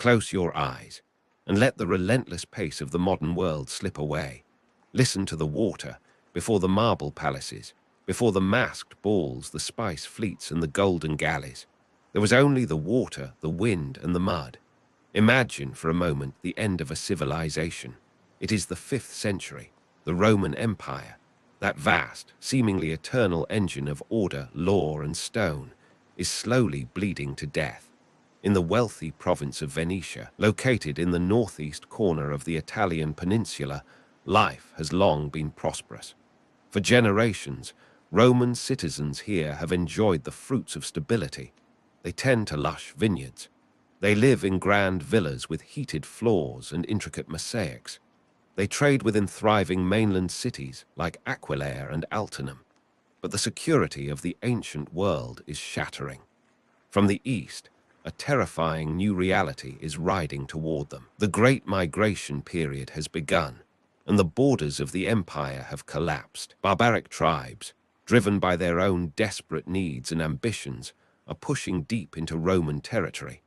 Close your eyes and let the relentless pace of the modern world slip away. Listen to the water before the marble palaces, before the masked balls, the spice fleets, and the golden galleys. There was only the water, the wind, and the mud. Imagine for a moment the end of a civilization. It is the 5th century, the Roman Empire. That vast, seemingly eternal engine of order, law, and stone is slowly bleeding to death. In the wealthy province of Venetia, located in the northeast corner of the Italian peninsula, life has long been prosperous. For generations, Roman citizens here have enjoyed the fruits of stability. They tend to lush vineyards. They live in grand villas with heated floors and intricate mosaics. They trade within thriving mainland cities like Aquileia and Altinum. But the security of the ancient world is shattering. From the east, a terrifying new reality is riding toward them. The Great Migration period has begun, and the borders of the empire have collapsed. Barbaric tribes, driven by their own desperate needs and ambitions, are pushing deep into Roman territory.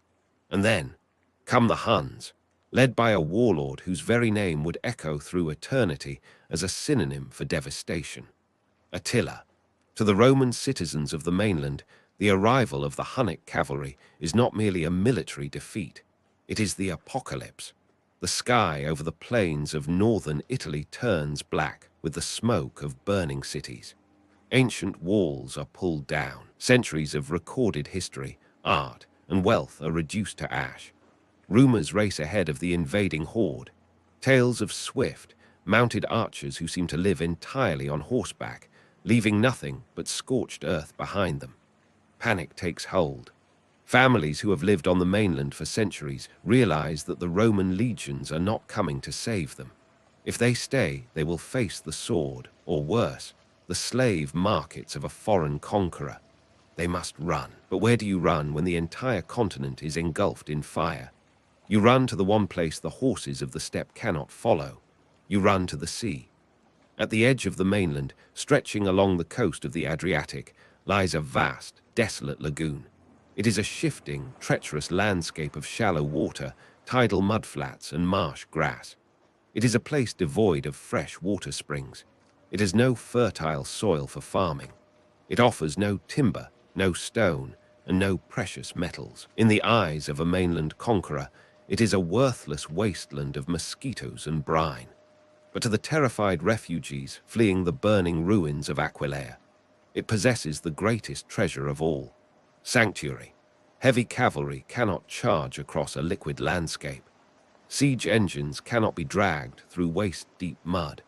And then come the Huns, led by a warlord whose very name would echo through eternity as a synonym for devastation. Attila. To the Roman citizens of the mainland, the arrival of the Hunnic cavalry is not merely a military defeat. It is the apocalypse. The sky over the plains of northern Italy turns black with the smoke of burning cities. Ancient walls are pulled down. Centuries of recorded history, art, and wealth are reduced to ash. Rumors race ahead of the invading horde. Tales of swift, mounted archers who seem to live entirely on horseback, leaving nothing but scorched earth behind them. Panic takes hold. Families who have lived on the mainland for centuries realize that the Roman legions are not coming to save them. If they stay, they will face the sword, or worse, the slave markets of a foreign conqueror. They must run. But where do you run when the entire continent is engulfed in fire? You run to the one place the horses of the steppe cannot follow. You run to the sea. At the edge of the mainland, stretching along the coast of the Adriatic, lies a vast, desolate lagoon. It is a shifting, treacherous landscape of shallow water, tidal mudflats, and marsh grass. It is a place devoid of fresh water springs. It has no fertile soil for farming. It offers no timber, no stone, and no precious metals. In the eyes of a mainland conqueror, it is a worthless wasteland of mosquitoes and brine. But to the terrified refugees fleeing the burning ruins of Aquileia, it possesses the greatest treasure of all: sanctuary. Heavy cavalry cannot charge across a liquid landscape. Siege engines cannot be dragged through waist-deep mud.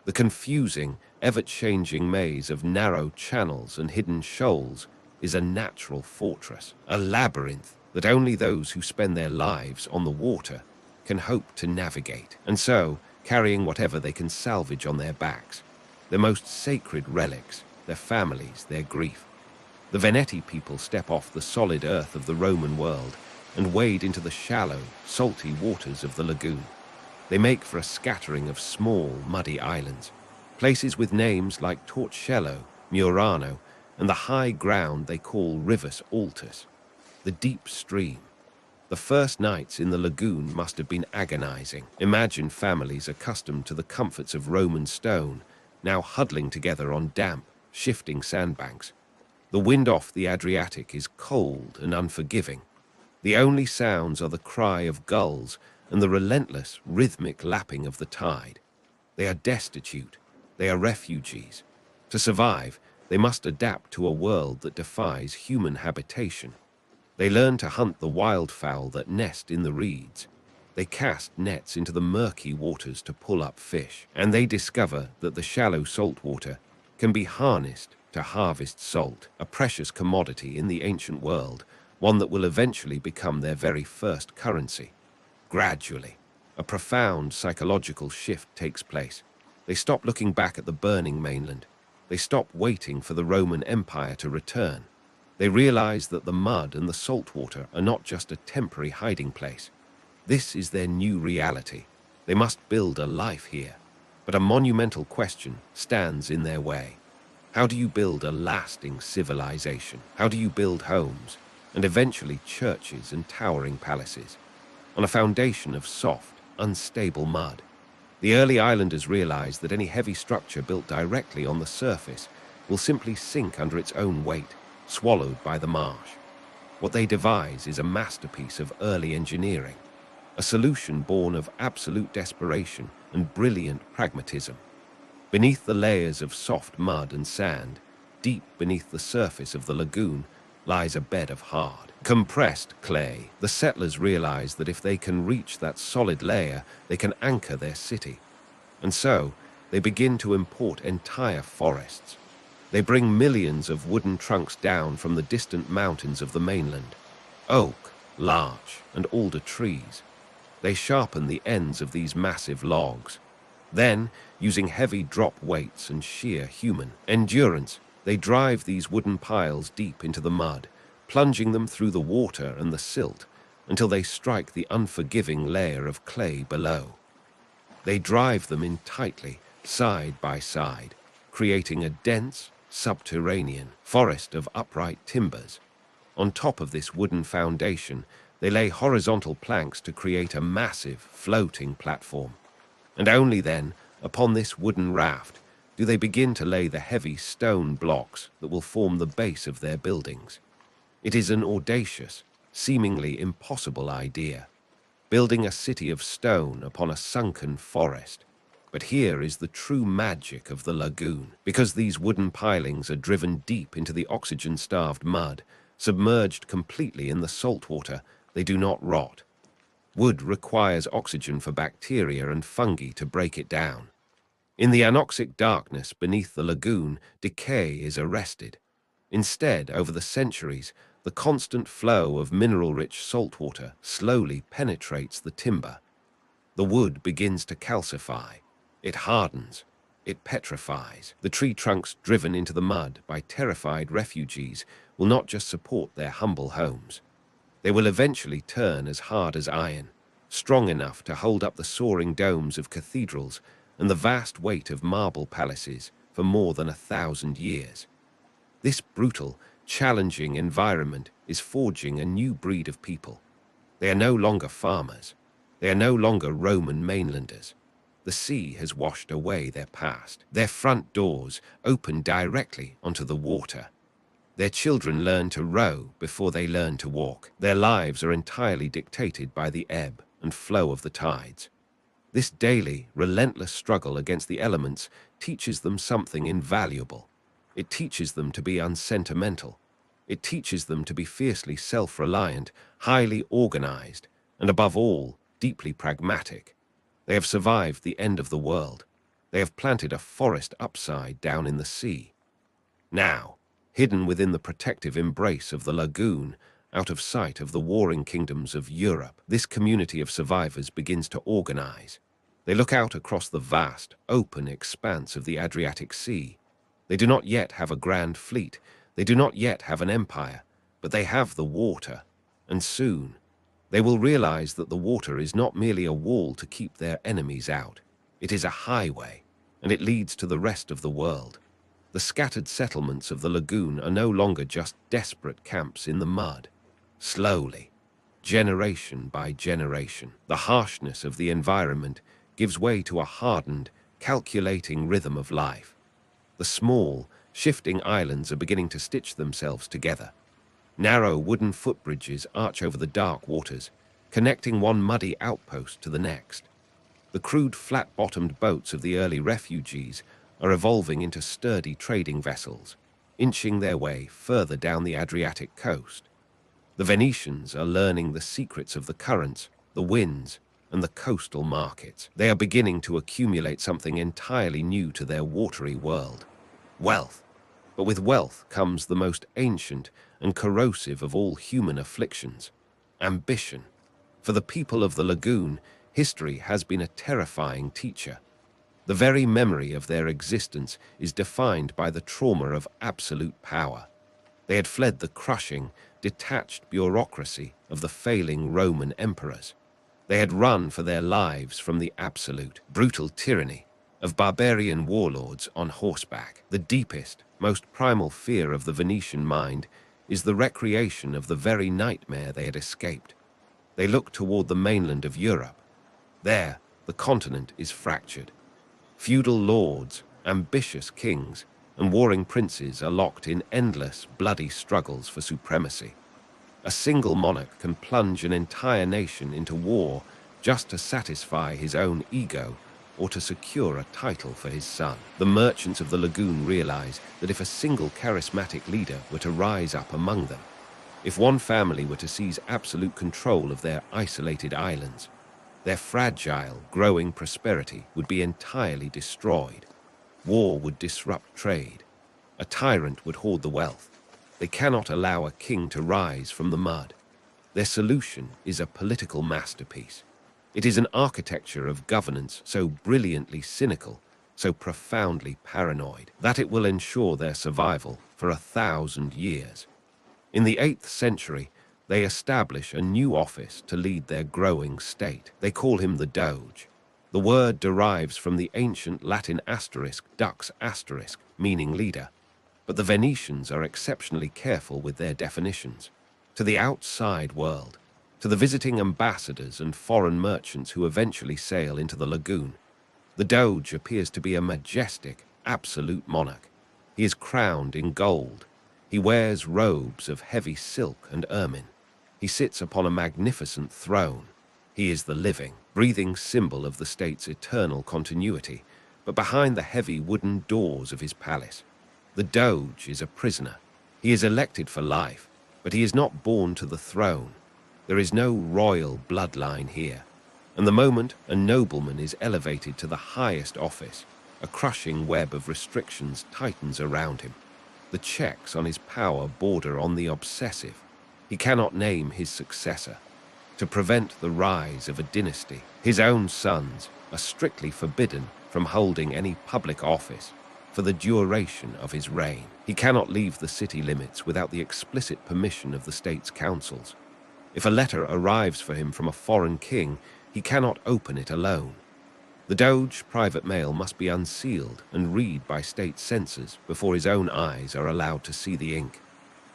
The confusing, ever-changing maze of narrow channels and hidden shoals is a natural fortress, a labyrinth that only those who spend their lives on the water can hope to navigate. And so, carrying whatever they can salvage on their backs, their most sacred relics, their families, their grief. The Veneti people step off the solid earth of the Roman world and wade into the shallow, salty waters of the lagoon. They make for a scattering of small, muddy islands, places with names like Torcello, Murano, and the high ground they call Rivus Altus, the deep stream. The first nights in the lagoon must have been agonizing. Imagine families accustomed to the comforts of Roman stone, now huddling together on damp, shifting sandbanks. The wind off the Adriatic is cold and unforgiving. The only sounds are the cry of gulls and the relentless, rhythmic lapping of the tide. They are destitute. They are refugees. To survive, they must adapt to a world that defies human habitation. They learn to hunt the wildfowl that nest in the reeds. They cast nets into the murky waters to pull up fish, and they discover that the shallow saltwater can be harnessed to harvest salt, a precious commodity in the ancient world, one that will eventually become their very first currency. Gradually, a profound psychological shift takes place. They stop looking back at the burning mainland. They stop waiting for the Roman Empire to return. They realize that the mud and the saltwater are not just a temporary hiding place. This is their new reality. They must build a life here. But a monumental question stands in their way. How do you build a lasting civilization? How do you build homes, and eventually churches and towering palaces? on a foundation of soft, unstable mud. The early islanders realized that any heavy structure built directly on the surface will simply sink under its own weight, swallowed by the marsh. What they devise is a masterpiece of early engineering, a solution born of absolute desperation and brilliant pragmatism. Beneath the layers of soft mud and sand, deep beneath the surface of the lagoon, lies a bed of hard, compressed clay. The settlers realize that if they can reach that solid layer, they can anchor their city. And so, they begin to import entire forests. They bring millions of wooden trunks down from the distant mountains of the mainland. Oak, larch, and alder trees. They sharpen the ends of these massive logs. Then, using heavy drop weights and sheer human endurance, they drive these wooden piles deep into the mud, plunging them through the water and the silt until they strike the unforgiving layer of clay below. They drive them in tightly, side by side, creating a dense, subterranean forest of upright timbers. On top of this wooden foundation, they lay horizontal planks to create a massive, floating platform. And only then, upon this wooden raft, do they begin to lay the heavy stone blocks that will form the base of their buildings. It is an audacious, seemingly impossible idea, building a city of stone upon a sunken forest. But here is the true magic of the lagoon. Because these wooden pilings are driven deep into the oxygen-starved mud, submerged completely in the salt water, they do not rot. Wood requires oxygen for bacteria and fungi to break it down. In the anoxic darkness beneath the lagoon, decay is arrested. Instead, over the centuries, the constant flow of mineral-rich salt water slowly penetrates the timber. The wood begins to calcify. It hardens. It petrifies. The tree trunks driven into the mud by terrified refugees will not just support their humble homes. They will eventually turn as hard as iron, strong enough to hold up the soaring domes of cathedrals and the vast weight of marble palaces for more than 1,000 years. This brutal, challenging environment is forging a new breed of people. They are no longer farmers. They are no longer Roman mainlanders. The sea has washed away their past. Their front doors open directly onto the water. Their children learn to row before they learn to walk. Their lives are entirely dictated by the ebb and flow of the tides. This daily, relentless struggle against the elements teaches them something invaluable. It teaches them to be unsentimental. It teaches them to be fiercely self-reliant, highly organized, and above all, deeply pragmatic. They have survived the end of the world. They have planted a forest upside down in the sea. Now, hidden within the protective embrace of the lagoon, out of sight of the warring kingdoms of Europe, this community of survivors begins to organize. They look out across the vast, open expanse of the Adriatic Sea. They do not yet have a grand fleet. They do not yet have an empire, but they have the water. And soon, they will realize that the water is not merely a wall to keep their enemies out. It is a highway, and it leads to the rest of the world. The scattered settlements of the lagoon are no longer just desperate camps in the mud. Slowly, generation by generation, the harshness of the environment gives way to a hardened, calculating rhythm of life. The small, shifting islands are beginning to stitch themselves together. Narrow wooden footbridges arch over the dark waters, connecting one muddy outpost to the next. The crude, flat-bottomed boats of the early refugees are evolving into sturdy trading vessels, inching their way further down the Adriatic coast. The Venetians are learning the secrets of the currents, the winds, and the coastal markets. They are beginning to accumulate something entirely new to their watery world: wealth. But with wealth comes the most ancient and corrosive of all human afflictions: ambition. For the people of the lagoon, history has been a terrifying teacher. The very memory of their existence is defined by the trauma of absolute power. They had fled the crushing, detached bureaucracy of the failing Roman emperors. They had run for their lives from the absolute, brutal tyranny of barbarian warlords on horseback. The deepest, most primal fear of the Venetian mind is the recreation of the very nightmare they had escaped. They look toward the mainland of Europe. There, the continent is fractured. Feudal lords, ambitious kings, and warring princes are locked in endless, bloody struggles for supremacy. A single monarch can plunge an entire nation into war just to satisfy his own ego or to secure a title for his son. The merchants of the lagoon realize that if a single charismatic leader were to rise up among them, if one family were to seize absolute control of their isolated islands, their fragile, growing prosperity would be entirely destroyed. War would disrupt trade. A tyrant would hoard the wealth. They cannot allow a king to rise from the mud. Their solution is a political masterpiece. It is an architecture of governance so brilliantly cynical, so profoundly paranoid, that it will ensure their survival for 1,000 years. In the 8th century, they establish a new office to lead their growing state. They call him the Doge. The word derives from the ancient Latin asterisk, dux asterisk, meaning leader. But the Venetians are exceptionally careful with their definitions. To the outside world, to the visiting ambassadors and foreign merchants who eventually sail into the lagoon, the Doge appears to be a majestic, absolute monarch. He is crowned in gold. He wears robes of heavy silk and ermine. He sits upon a magnificent throne. He is the living, breathing symbol of the state's eternal continuity, but behind the heavy wooden doors of his palace, the Doge is a prisoner. He is elected for life, but he is not born to the throne. There is no royal bloodline here. And the moment a nobleman is elevated to the highest office, a crushing web of restrictions tightens around him. The checks on his power border on the obsessive. He cannot name his successor. To prevent the rise of a dynasty, his own sons are strictly forbidden from holding any public office for the duration of his reign. He cannot leave the city limits without the explicit permission of the state's councils. If a letter arrives for him from a foreign king, he cannot open it alone. The Doge's private mail must be unsealed and read by state censors before his own eyes are allowed to see the ink.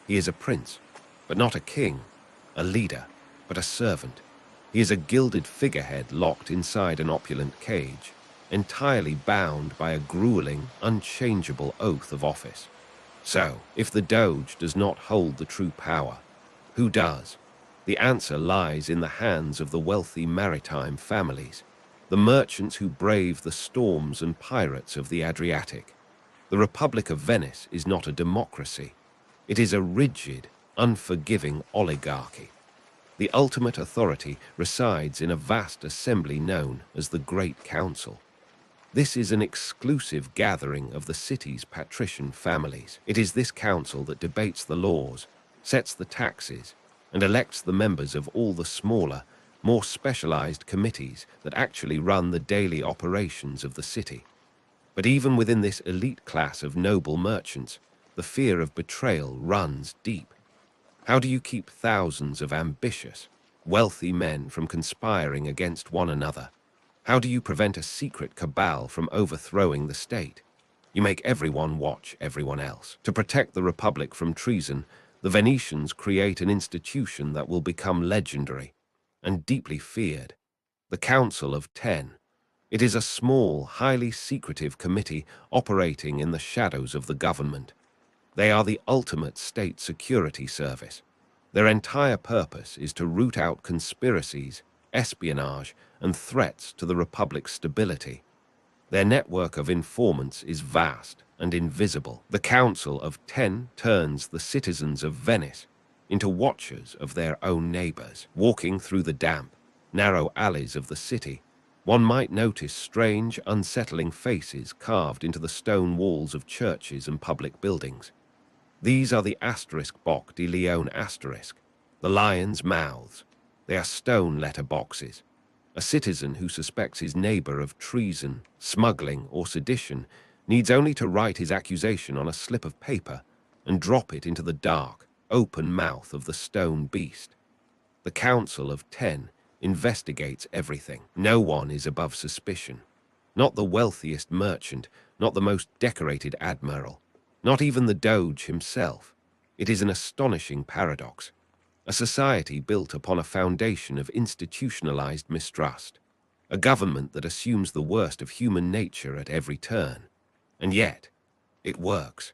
He is a prince, but not a king, a leader, but a servant. He is a gilded figurehead locked inside an opulent cage, entirely bound by a grueling, unchangeable oath of office. So, if the Doge does not hold the true power, who does? The answer lies in the hands of the wealthy maritime families, the merchants who brave the storms and pirates of the Adriatic. The Republic of Venice is not a democracy. It is a rigid, unforgiving oligarchy. The ultimate authority resides in a vast assembly known as the Great Council. This is an exclusive gathering of the city's patrician families. It is this council that debates the laws, sets the taxes, and elects the members of all the smaller, more specialized committees that actually run the daily operations of the city. But even within this elite class of noble merchants, the fear of betrayal runs deep. How do you keep thousands of ambitious, wealthy men from conspiring against one another? How do you prevent a secret cabal from overthrowing the state? You make everyone watch everyone else. To protect the Republic from treason, the Venetians create an institution that will become legendary and deeply feared, the Council of 10. It is a small, highly secretive committee operating in the shadows of the government. They are the ultimate state security service. Their entire purpose is to root out conspiracies, espionage, and threats to the Republic's stability. Their network of informants is vast and invisible. The Council of 10 turns the citizens of Venice into watchers of their own neighbors. Walking through the damp, narrow alleys of the city, one might notice strange, unsettling faces carved into the stone walls of churches and public buildings. These are the asterisk Boc de Leon asterisk, the lions' mouths. They are stone letter boxes. A citizen who suspects his neighbor of treason, smuggling, or sedition needs only to write his accusation on a slip of paper and drop it into the dark, open mouth of the stone beast. The Council of 10 investigates everything. No one is above suspicion. Not the wealthiest merchant, not the most decorated admiral, not even the Doge himself. It is an astonishing paradox. a society built upon a foundation of institutionalized mistrust, a government that assumes the worst of human nature at every turn. And yet, it works.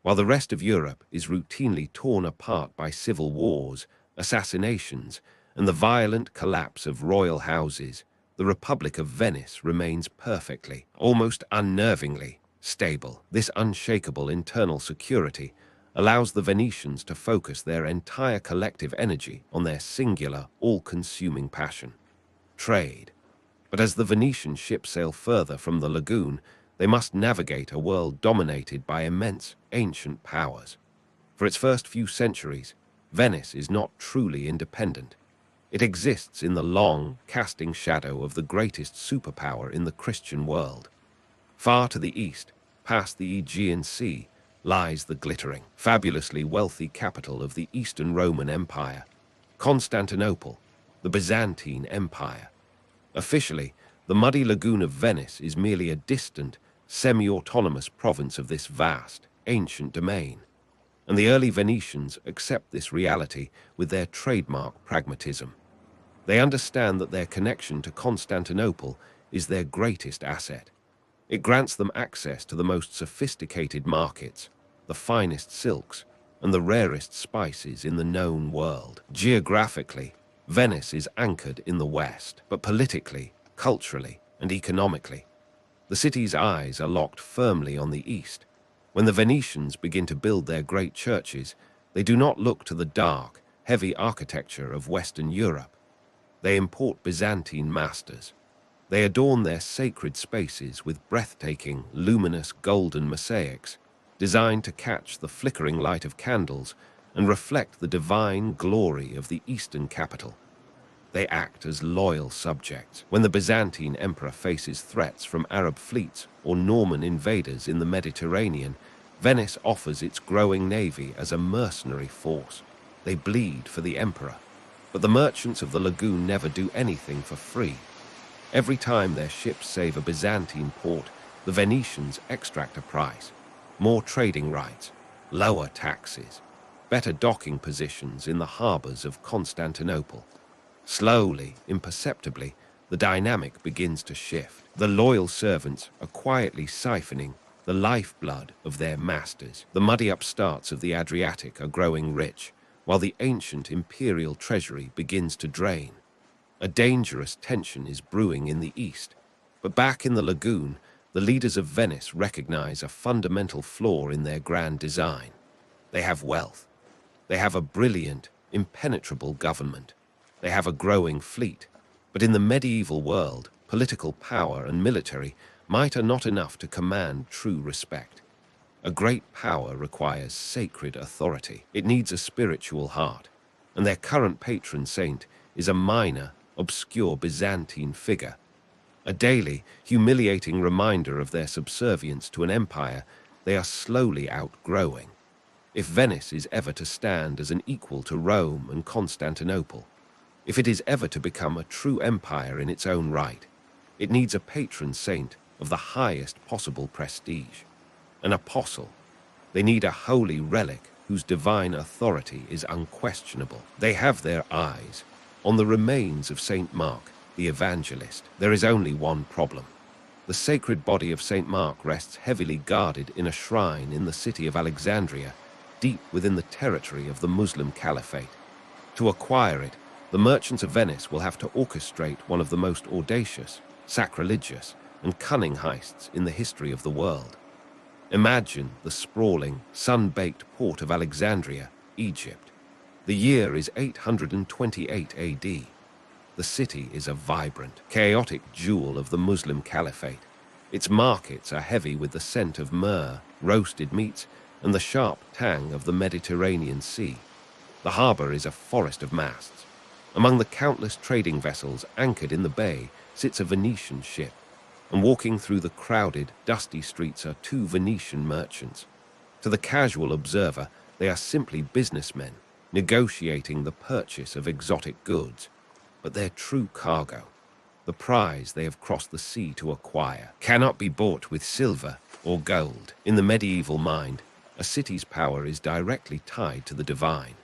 While the rest of Europe is routinely torn apart by civil wars, assassinations, and the violent collapse of royal houses, the Republic of Venice remains perfectly, almost unnervingly, stable. This unshakable internal security allows the Venetians to focus their entire collective energy on their singular, all-consuming passion: trade. But as the Venetian ships sail further from the lagoon, they must navigate a world dominated by immense, ancient powers. For its first few centuries, Venice is not truly independent. It exists in the long, casting shadow of the greatest superpower in the Christian world. Far to the east, past the Aegean Sea, lies the glittering, fabulously wealthy capital of the Eastern Roman Empire, Constantinople, the Byzantine Empire. Officially, the muddy lagoon of Venice is merely a distant, semi-autonomous province of this vast, ancient domain. And the early Venetians accept this reality with their trademark pragmatism. They understand that their connection to Constantinople is their greatest asset. It grants them access to the most sophisticated markets, the finest silks, and the rarest spices in the known world. Geographically, Venice is anchored in the west, but politically, culturally, and economically, the city's eyes are locked firmly on the east. When the Venetians begin to build their great churches, they do not look to the dark, heavy architecture of Western Europe. They import Byzantine masters. They adorn their sacred spaces with breathtaking, luminous golden mosaics, designed to catch the flickering light of candles and reflect the divine glory of the Eastern capital. They act as loyal subjects. When the Byzantine emperor faces threats from Arab fleets or Norman invaders in the Mediterranean, Venice offers its growing navy as a mercenary force. They bleed for the emperor. But the merchants of the lagoon never do anything for free. Every time their ships save a Byzantine port, the Venetians extract a price: more trading rights, lower taxes, better docking positions in the harbors of Constantinople. Slowly, imperceptibly, the dynamic begins to shift. The loyal servants are quietly siphoning the lifeblood of their masters. The muddy upstarts of the Adriatic are growing rich, while the ancient imperial treasury begins to drain. A dangerous tension is brewing in the east, but back in the lagoon, the leaders of Venice recognize a fundamental flaw in their grand design. They have wealth. They have a brilliant, impenetrable government. They have a growing fleet. But in the medieval world, political power and military might are not enough to command true respect. A great power requires sacred authority. It needs a spiritual heart, and their current patron saint is a minor, obscure Byzantine figure, a daily, humiliating reminder of their subservience to an empire they are slowly outgrowing. If Venice is ever to stand as an equal to Rome and Constantinople, if it is ever to become a true empire in its own right, it needs a patron saint of the highest possible prestige, an apostle. They need a holy relic whose divine authority is unquestionable. They have their eyes on the remains of Saint Mark, the evangelist. There is only one problem. The sacred body of Saint Mark rests heavily guarded in a shrine in the city of Alexandria, deep within the territory of the Muslim Caliphate. To acquire it, the merchants of Venice will have to orchestrate one of the most audacious, sacrilegious, and cunning heists in the history of the world. Imagine the sprawling, sun-baked port of Alexandria, Egypt. The year is 828 AD. The city is a vibrant, chaotic jewel of the Muslim Caliphate. Its markets are heavy with the scent of myrrh, roasted meats, and the sharp tang of the Mediterranean Sea. The harbor is a forest of masts. Among the countless trading vessels anchored in the bay sits a Venetian ship, and walking through the crowded, dusty streets are two Venetian merchants. To the casual observer, they are simply businessmen, negotiating the purchase of exotic goods. But their true cargo, the prize they have crossed the sea to acquire, cannot be bought with silver or gold. In the medieval mind, a city's power is directly tied to the divine.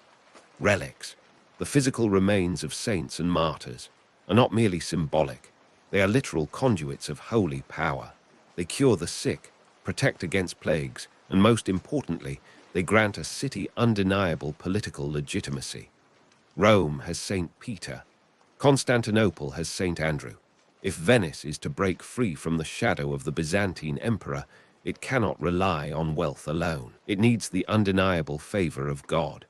Relics, The physical remains of saints and martyrs are not merely symbolic. They are literal conduits of holy power. They cure the sick, protect against plagues, and most importantly, they grant a city undeniable political legitimacy. Rome has Saint Peter. Constantinople has Saint Andrew. If Venice is to break free from the shadow of the Byzantine emperor, it cannot rely on wealth alone. It needs the undeniable favor of God.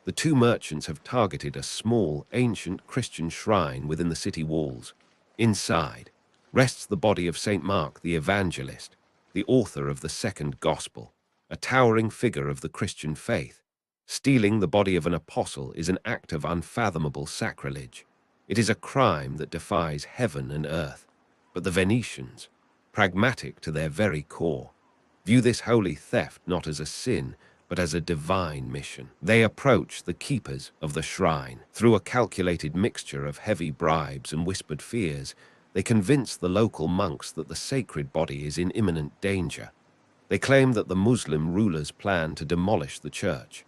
The two merchants have targeted a small, ancient Christian shrine within the city walls. Inside rests the body of Saint Mark the Evangelist, the author of the second gospel, a towering figure of the Christian faith. Stealing the body of an apostle is an act of unfathomable sacrilege. It is a crime that defies heaven and earth. But the Venetians, pragmatic to their very core, view this holy theft not as a sin, but as a divine mission. They approach the keepers of the shrine. Through a calculated mixture of heavy bribes and whispered fears, they convince the local monks that the sacred body is in imminent danger. They claim that the Muslim rulers plan to demolish the church.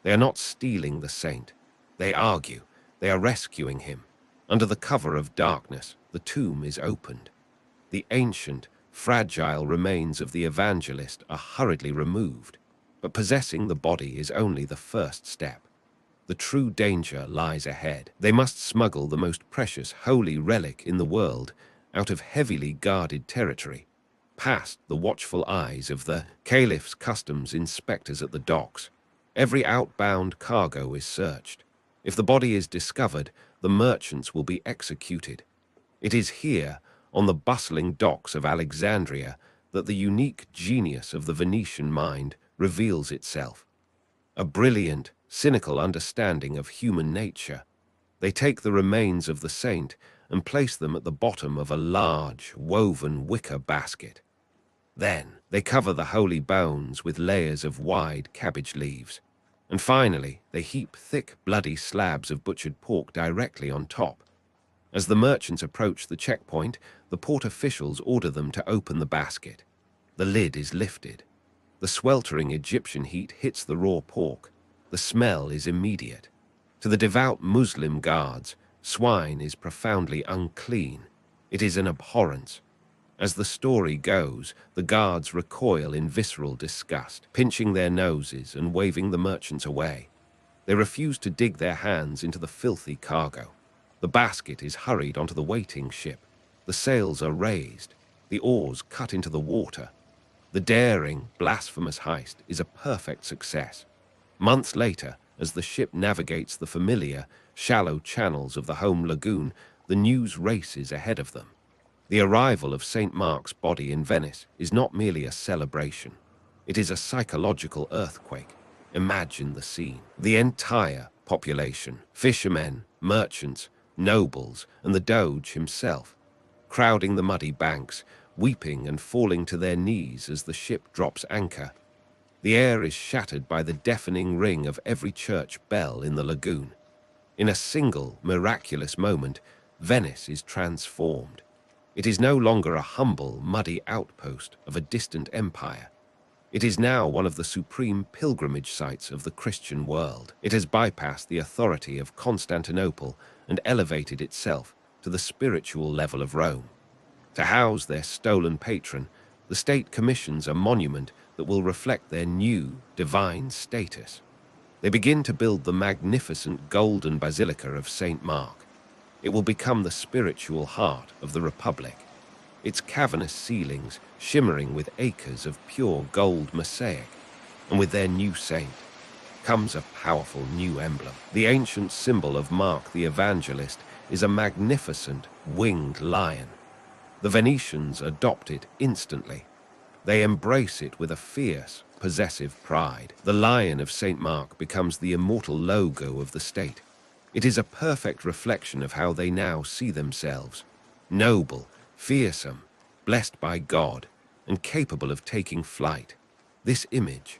They are not stealing the saint. They argue they are rescuing him. Under the cover of darkness, the tomb is opened. The ancient, fragile remains of the evangelist are hurriedly removed. But possessing the body is only the first step. The true danger lies ahead. They must smuggle the most precious holy relic in the world out of heavily guarded territory, past the watchful eyes of the caliph's customs inspectors at the docks. Every outbound cargo is searched. If the body is discovered, the merchants will be executed. It is here, on the bustling docks of Alexandria, that the unique genius of the Venetian mind reveals itself. A brilliant, cynical understanding of human nature. They take the remains of the saint and place them at the bottom of a large, woven wicker basket. Then they cover the holy bones with layers of wide cabbage leaves. And finally, they heap thick, bloody slabs of butchered pork directly on top. As the merchants approach the checkpoint, the port officials order them to open the basket. The lid is lifted. The sweltering Egyptian heat hits the raw pork. The smell is immediate. To the devout Muslim guards, swine is profoundly unclean. It is an abhorrence. As the story goes, the guards recoil in visceral disgust, pinching their noses and waving the merchants away. They refuse to dig their hands into the filthy cargo. The basket is hurried onto the waiting ship. The sails are raised, the oars cut into the water. The daring, blasphemous heist is a perfect success. Months later, as the ship navigates the familiar, shallow channels of the home lagoon, the news races ahead of them. The arrival of St. Mark's body in Venice is not merely a celebration. It is a psychological earthquake. Imagine the scene. The entire population, fishermen, merchants, nobles, and the Doge himself, crowding the muddy banks, weeping and falling to their knees as the ship drops anchor. The air is shattered by the deafening ring of every church bell in the lagoon. In a single, miraculous moment, Venice is transformed. It is no longer a humble, muddy outpost of a distant empire. It is now one of the supreme pilgrimage sites of the Christian world. It has bypassed the authority of Constantinople and elevated itself to the spiritual level of Rome. To house their stolen patron, the state commissions a monument that will reflect their new, divine status. They begin to build the magnificent golden basilica of St. Mark. It will become the spiritual heart of the Republic. Its cavernous ceilings shimmering with acres of pure gold mosaic. And with their new saint comes a powerful new emblem. The ancient symbol of Mark the Evangelist is a magnificent winged lion. The Venetians adopt it instantly. They embrace it with a fierce, possessive pride. The lion of St. Mark becomes the immortal logo of the state. It is a perfect reflection of how they now see themselves. Noble, fearsome, blessed by God, and capable of taking flight. This image,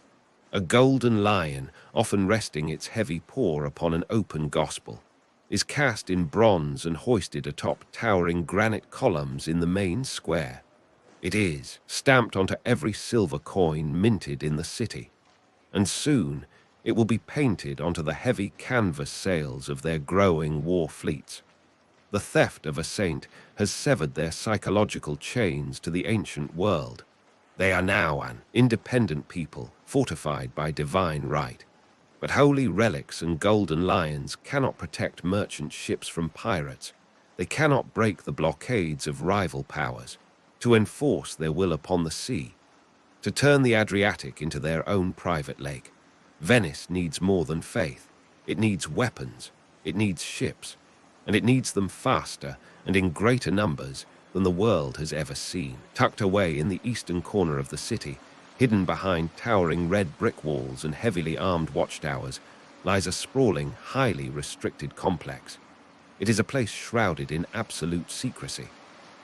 a golden lion often resting its heavy paw upon an open gospel, is cast in bronze and hoisted atop towering granite columns in the main square. It is stamped onto every silver coin minted in the city. And soon, It will be painted onto the heavy canvas sails of their growing war fleets. The theft of a saint has severed their psychological chains to the ancient world. They are now an independent people, fortified by divine right. But holy relics and golden lions cannot protect merchant ships from pirates. They cannot break the blockades of rival powers, to enforce their will upon the sea, to turn the Adriatic into their own private lake. Venice needs more than faith. It needs weapons, it needs ships, and it needs them faster and in greater numbers than the world has ever seen. Tucked away in the eastern corner of the city, hidden behind towering red brick walls and heavily armed watchtowers, lies a sprawling, highly restricted complex. It is a place shrouded in absolute secrecy.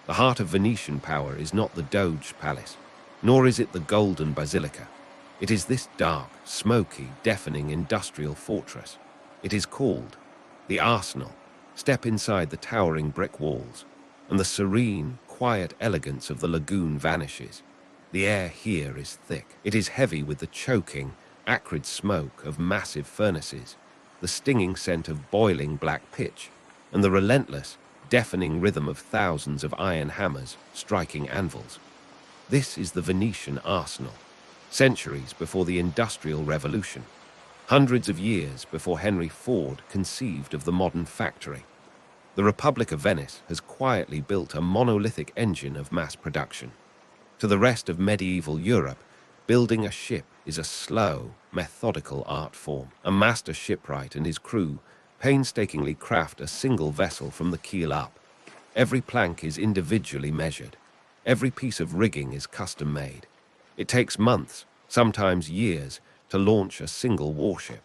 The heart of Venetian power is not the Doge Palace, nor is it the Golden Basilica. It is this dark, smoky, deafening industrial fortress. It is called the Arsenal. Step inside the towering brick walls, and the serene, quiet elegance of the lagoon vanishes. The air here is thick. It is heavy with the choking, acrid smoke of massive furnaces, the stinging scent of boiling black pitch, and the relentless, deafening rhythm of thousands of iron hammers striking anvils. This is the Venetian arsenal, centuries before the Industrial Revolution, hundreds of years before Henry Ford conceived of the modern factory. The Republic of Venice has quietly built a monolithic engine of mass production. To the rest of medieval Europe, building a ship is a slow, methodical art form. A master shipwright and his crew painstakingly craft a single vessel from the keel up. Every plank is individually measured. Every piece of rigging is custom-made. It takes months, sometimes years, to launch a single warship.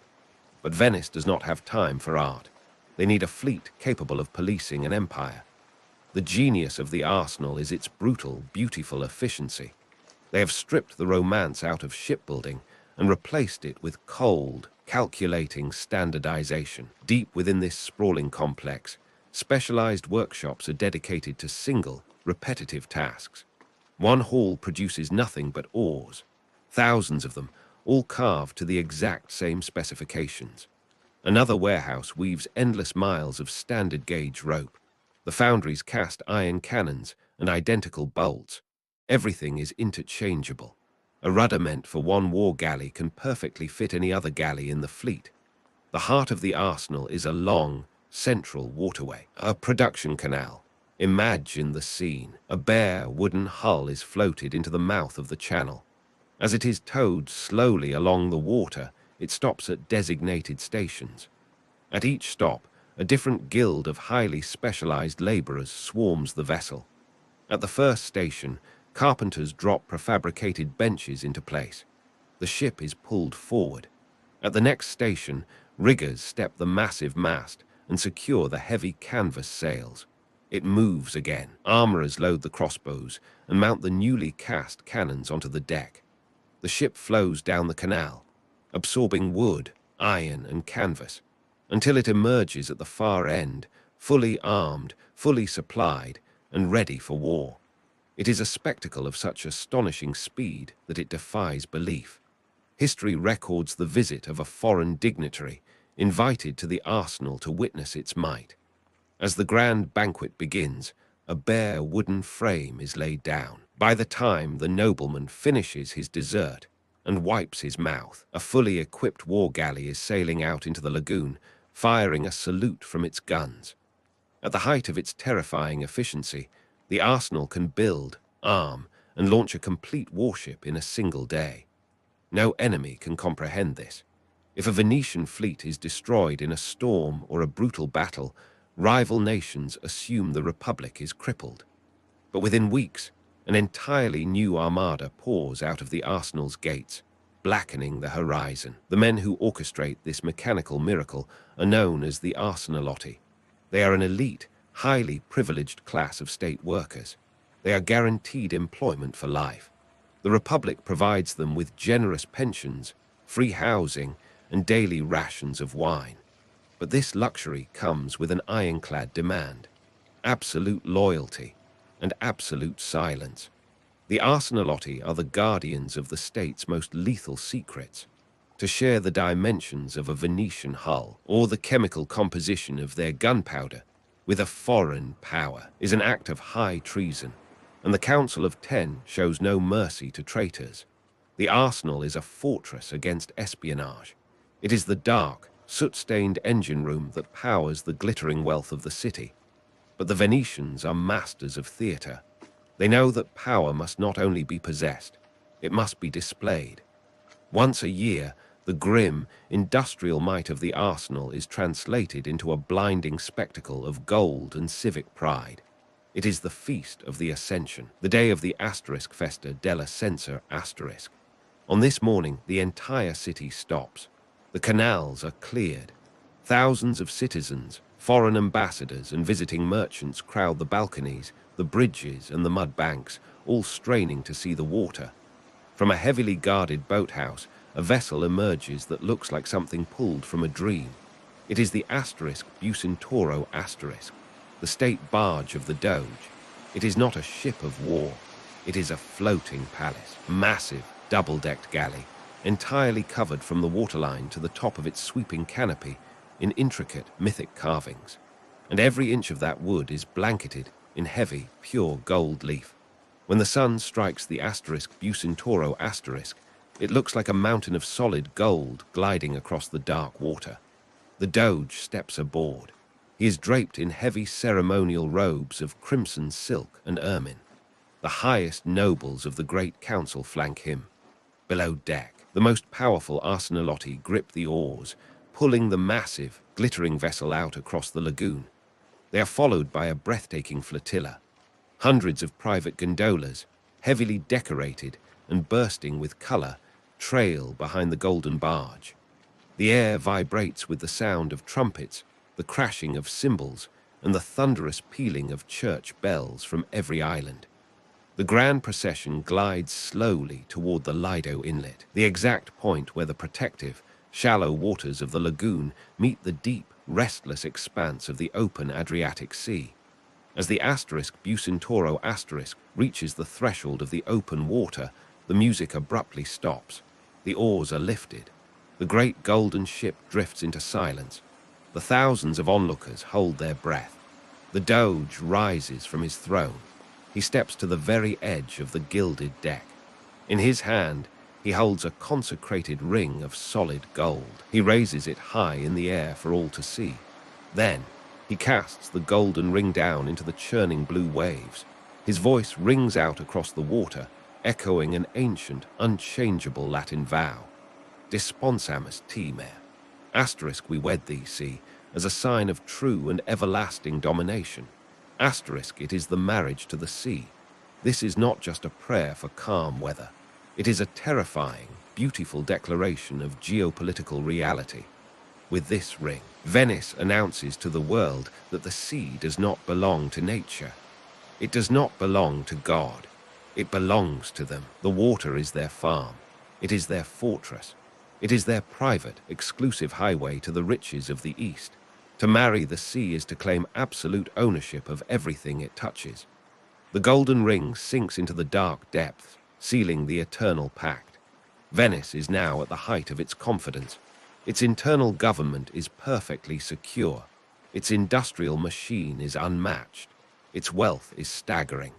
But Venice does not have time for art. They need a fleet capable of policing an empire. The genius of the arsenal is its brutal, beautiful efficiency. They have stripped the romance out of shipbuilding and replaced it with cold, calculating standardization. Deep within this sprawling complex, specialized workshops are dedicated to single, repetitive tasks. One hall produces nothing but oars, thousands of them, all carved to the exact same specifications. Another warehouse weaves endless miles of standard gauge rope. The foundries cast iron cannons and identical bolts. Everything is interchangeable. A rudderment for one war galley can perfectly fit any other galley in the fleet. The heart of the arsenal is a long, central waterway, a production canal. Imagine the scene. A bare, wooden hull is floated into the mouth of the channel. As it is towed slowly along the water, it stops at designated stations. At each stop, a different guild of highly specialized laborers swarms the vessel. At the first station, carpenters drop prefabricated benches into place. The ship is pulled forward. At the next station, riggers step the massive mast and secure the heavy canvas sails. It moves again. Armorers load the crossbows and mount the newly cast cannons onto the deck. The ship flows down the canal, absorbing wood, iron, and canvas, until it emerges at the far end, fully armed, fully supplied, and ready for war. It is a spectacle of such astonishing speed that it defies belief. History records the visit of a foreign dignitary invited to the arsenal to witness its might. As the grand banquet begins, a bare wooden frame is laid down. By the time the nobleman finishes his dessert and wipes his mouth, a fully equipped war galley is sailing out into the lagoon, firing a salute from its guns. At the height of its terrifying efficiency, the arsenal can build, arm, and launch a complete warship in a single day. No enemy can comprehend this. If a Venetian fleet is destroyed in a storm or a brutal battle, rival nations assume the Republic is crippled. But within weeks, an entirely new armada pours out of the arsenal's gates, blackening the horizon. The men who orchestrate this mechanical miracle are known as the arsenalotti. They are an elite, highly privileged class of state workers. They are guaranteed employment for life. The Republic provides them with generous pensions, free housing, and daily rations of wine. But this luxury comes with an ironclad demand: absolute loyalty and absolute silence. The arsenalotti are the guardians of the state's most lethal secrets. To share the dimensions of a Venetian hull or the chemical composition of their gunpowder with a foreign power is an act of high treason, and the Council of Ten shows no mercy to traitors. The arsenal is a fortress against espionage. It is the dark, soot-stained engine room that powers the glittering wealth of the city. But the Venetians are masters of theatre. They know that power must not only be possessed, it must be displayed. Once a year, the grim, industrial might of the arsenal is translated into a blinding spectacle of gold and civic pride. It is the feast of the Ascension, the day of the asterisk festa della Senza asterisk. On this morning, the entire city stops. The canals are cleared. Thousands of citizens, foreign ambassadors and visiting merchants crowd the balconies, the bridges and the mud banks, all straining to see the water. From a heavily guarded boathouse, a vessel emerges that looks like something pulled from a dream. It is the asterisk Bucentoro asterisk, the state barge of the Doge. It is not a ship of war. It is a floating palace, a massive, double-decked galley, entirely covered from the waterline to the top of its sweeping canopy in intricate, mythic carvings. And every inch of that wood is blanketed in heavy, pure gold leaf. When the sun strikes the asterisk Bucentoro asterisk, it looks like a mountain of solid gold gliding across the dark water. The Doge steps aboard. He is draped in heavy ceremonial robes of crimson silk and ermine. The highest nobles of the great council flank him. Below deck, the most powerful arsenalotti grip the oars, pulling the massive, glittering vessel out across the lagoon. They are followed by a breathtaking flotilla. Hundreds of private gondolas, heavily decorated and bursting with color, trail behind the golden barge. The air vibrates with the sound of trumpets, the crashing of cymbals, and the thunderous pealing of church bells from every island. The grand procession glides slowly toward the Lido Inlet, the exact point where the protective, shallow waters of the lagoon meet the deep, restless expanse of the open Adriatic Sea. As the asterisk Bucentoro asterisk reaches the threshold of the open water, the music abruptly stops. The oars are lifted. The great golden ship drifts into silence. The thousands of onlookers hold their breath. The Doge rises from his throne. He steps to the very edge of the gilded deck. In his hand, he holds a consecrated ring of solid gold. He raises it high in the air for all to see. Then, he casts the golden ring down into the churning blue waves. His voice rings out across the water, echoing an ancient, unchangeable Latin vow. Desponsamus timer. Asterisk we wed thee, see, as a sign of true and everlasting domination. Asterisk it is the marriage to the sea. This is not just a prayer for calm weather. It is a terrifying, beautiful declaration of geopolitical reality. With this ring, Venice announces to the world that the sea does not belong to nature. It does not belong to God. It belongs to them. The water is their farm. It is their fortress. It is their private, exclusive highway to the riches of the East. To marry the sea is to claim absolute ownership of everything it touches. The golden ring sinks into the dark depths, sealing the eternal pact. Venice is now at the height of its confidence. Its internal government is perfectly secure. Its industrial machine is unmatched. Its wealth is staggering.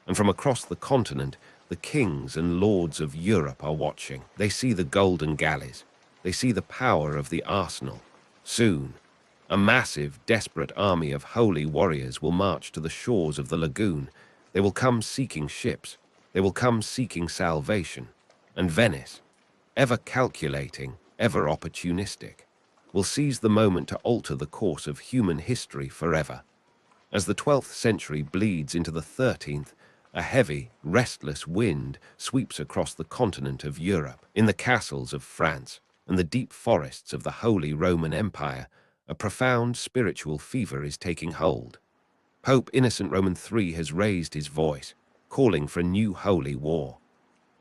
And from across the continent, the kings and lords of Europe are watching. They see the golden galleys. They see the power of the arsenal. Soon, a massive, desperate army of holy warriors will march to the shores of the lagoon. They will come seeking ships. They will come seeking salvation. And Venice, ever calculating, ever opportunistic, will seize the moment to alter the course of human history forever. As the 12th century bleeds into the 13th, a heavy, restless wind sweeps across the continent of Europe. In the castles of France and the deep forests of the Holy Roman Empire, a profound spiritual fever is taking hold. Pope Innocent Roman III has raised his voice, calling for a new holy war.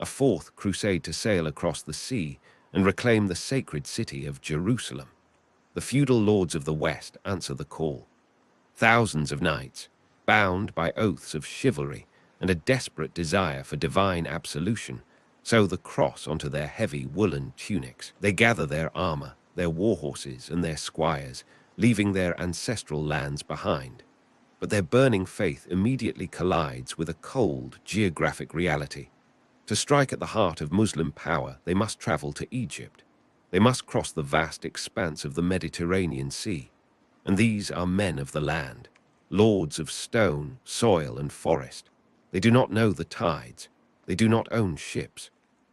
A fourth crusade to sail across the sea and reclaim the sacred city of Jerusalem. The feudal lords of the West answer the call. Thousands of knights, bound by oaths of chivalry and a desperate desire for divine absolution, sew the cross onto their heavy woolen tunics. They gather their armor, their war horses, and their squires, leaving their ancestral lands behind. But their burning faith immediately collides with a cold geographic reality. To strike at the heart of Muslim power, they must travel to Egypt. They must cross the vast expanse of the Mediterranean Sea. And these are men of the land, lords of stone, soil, and forest. They do not know the tides. They do not own ships.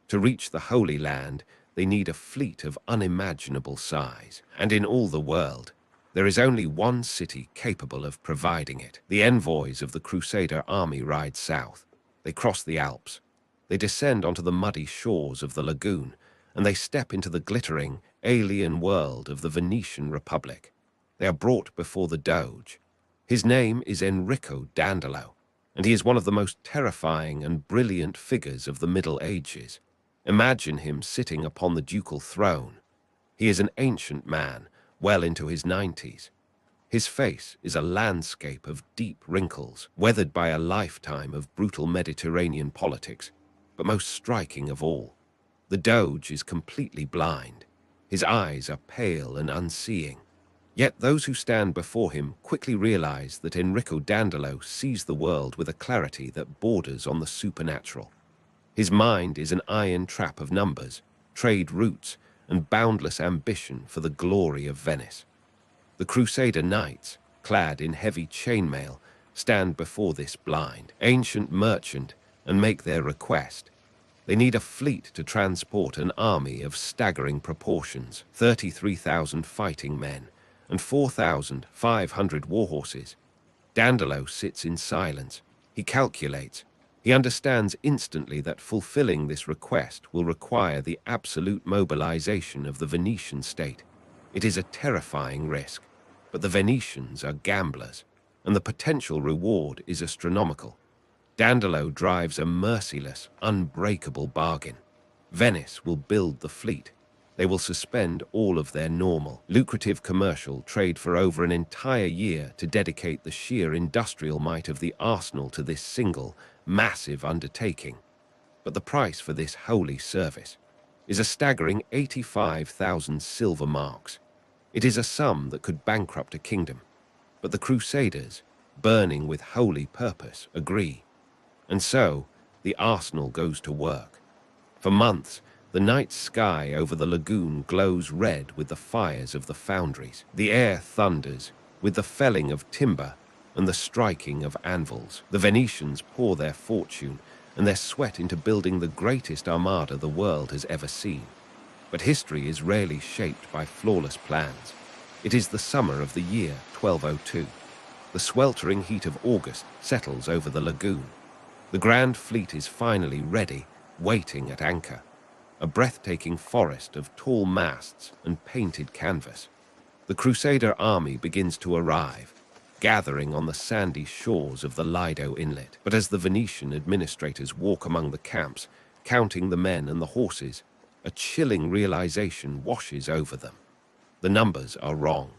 To reach the Holy Land, they need a fleet of unimaginable size. And in all the world, there is only one city capable of providing it. The envoys of the Crusader army ride south. They cross the Alps. They descend onto the muddy shores of the lagoon, and they step into the glittering, alien world of the Venetian Republic. They are brought before the Doge. His name is Enrico Dandolo, and he is one of the most terrifying and brilliant figures of the Middle Ages. Imagine him sitting upon the ducal throne. He is an ancient man, well into his 90s. His face is a landscape of deep wrinkles, weathered by a lifetime of brutal Mediterranean politics. But most striking of all, the Doge is completely blind. His eyes are pale and unseeing. Yet those who stand before him quickly realize that Enrico Dandolo sees the world with a clarity that borders on the supernatural. His mind is an iron trap of numbers, trade routes, and boundless ambition for the glory of Venice. The Crusader knights, clad in heavy chainmail, stand before this blind, ancient merchant and make their request. They need a fleet to transport an army of staggering proportions, 33,000 fighting men and 4,500 warhorses. Dandolo sits in silence. He calculates. He understands instantly that fulfilling this request will require the absolute mobilization of the Venetian state. It is a terrifying risk, but the Venetians are gamblers, and the potential reward is astronomical. Dandolo drives a merciless, unbreakable bargain. Venice will build the fleet. They will suspend all of their normal, lucrative commercial trade for over an entire year to dedicate the sheer industrial might of the arsenal to this single, massive undertaking. But the price for this holy service is a staggering 85,000 silver marks. It is a sum that could bankrupt a kingdom. But the Crusaders, burning with holy purpose, agree. And so, the arsenal goes to work. For months, the night sky over the lagoon glows red with the fires of the foundries. The air thunders with the felling of timber and the striking of anvils. The Venetians pour their fortune and their sweat into building the greatest armada the world has ever seen. But history is rarely shaped by flawless plans. It is the summer of the year 1202. The sweltering heat of August settles over the lagoon. The grand fleet is finally ready, waiting at anchor. A breathtaking forest of tall masts and painted canvas. The Crusader army begins to arrive, gathering on the sandy shores of the Lido Inlet. But as the Venetian administrators walk among the camps, counting the men and the horses, a chilling realization washes over them. The numbers are wrong.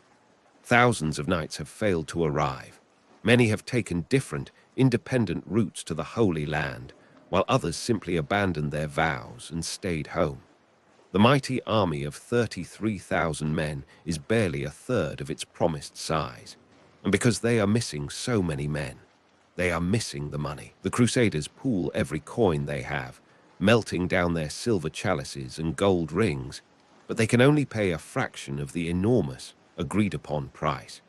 Thousands of knights have failed to arrive. Many have taken different, independent routes to the Holy Land, while others simply abandoned their vows and stayed home. The mighty army of 33,000 men is barely a third of its promised size. And because they are missing so many men, they are missing the money. The Crusaders pool every coin they have, melting down their silver chalices and gold rings, but they can only pay a fraction of the enormous, agreed-upon price.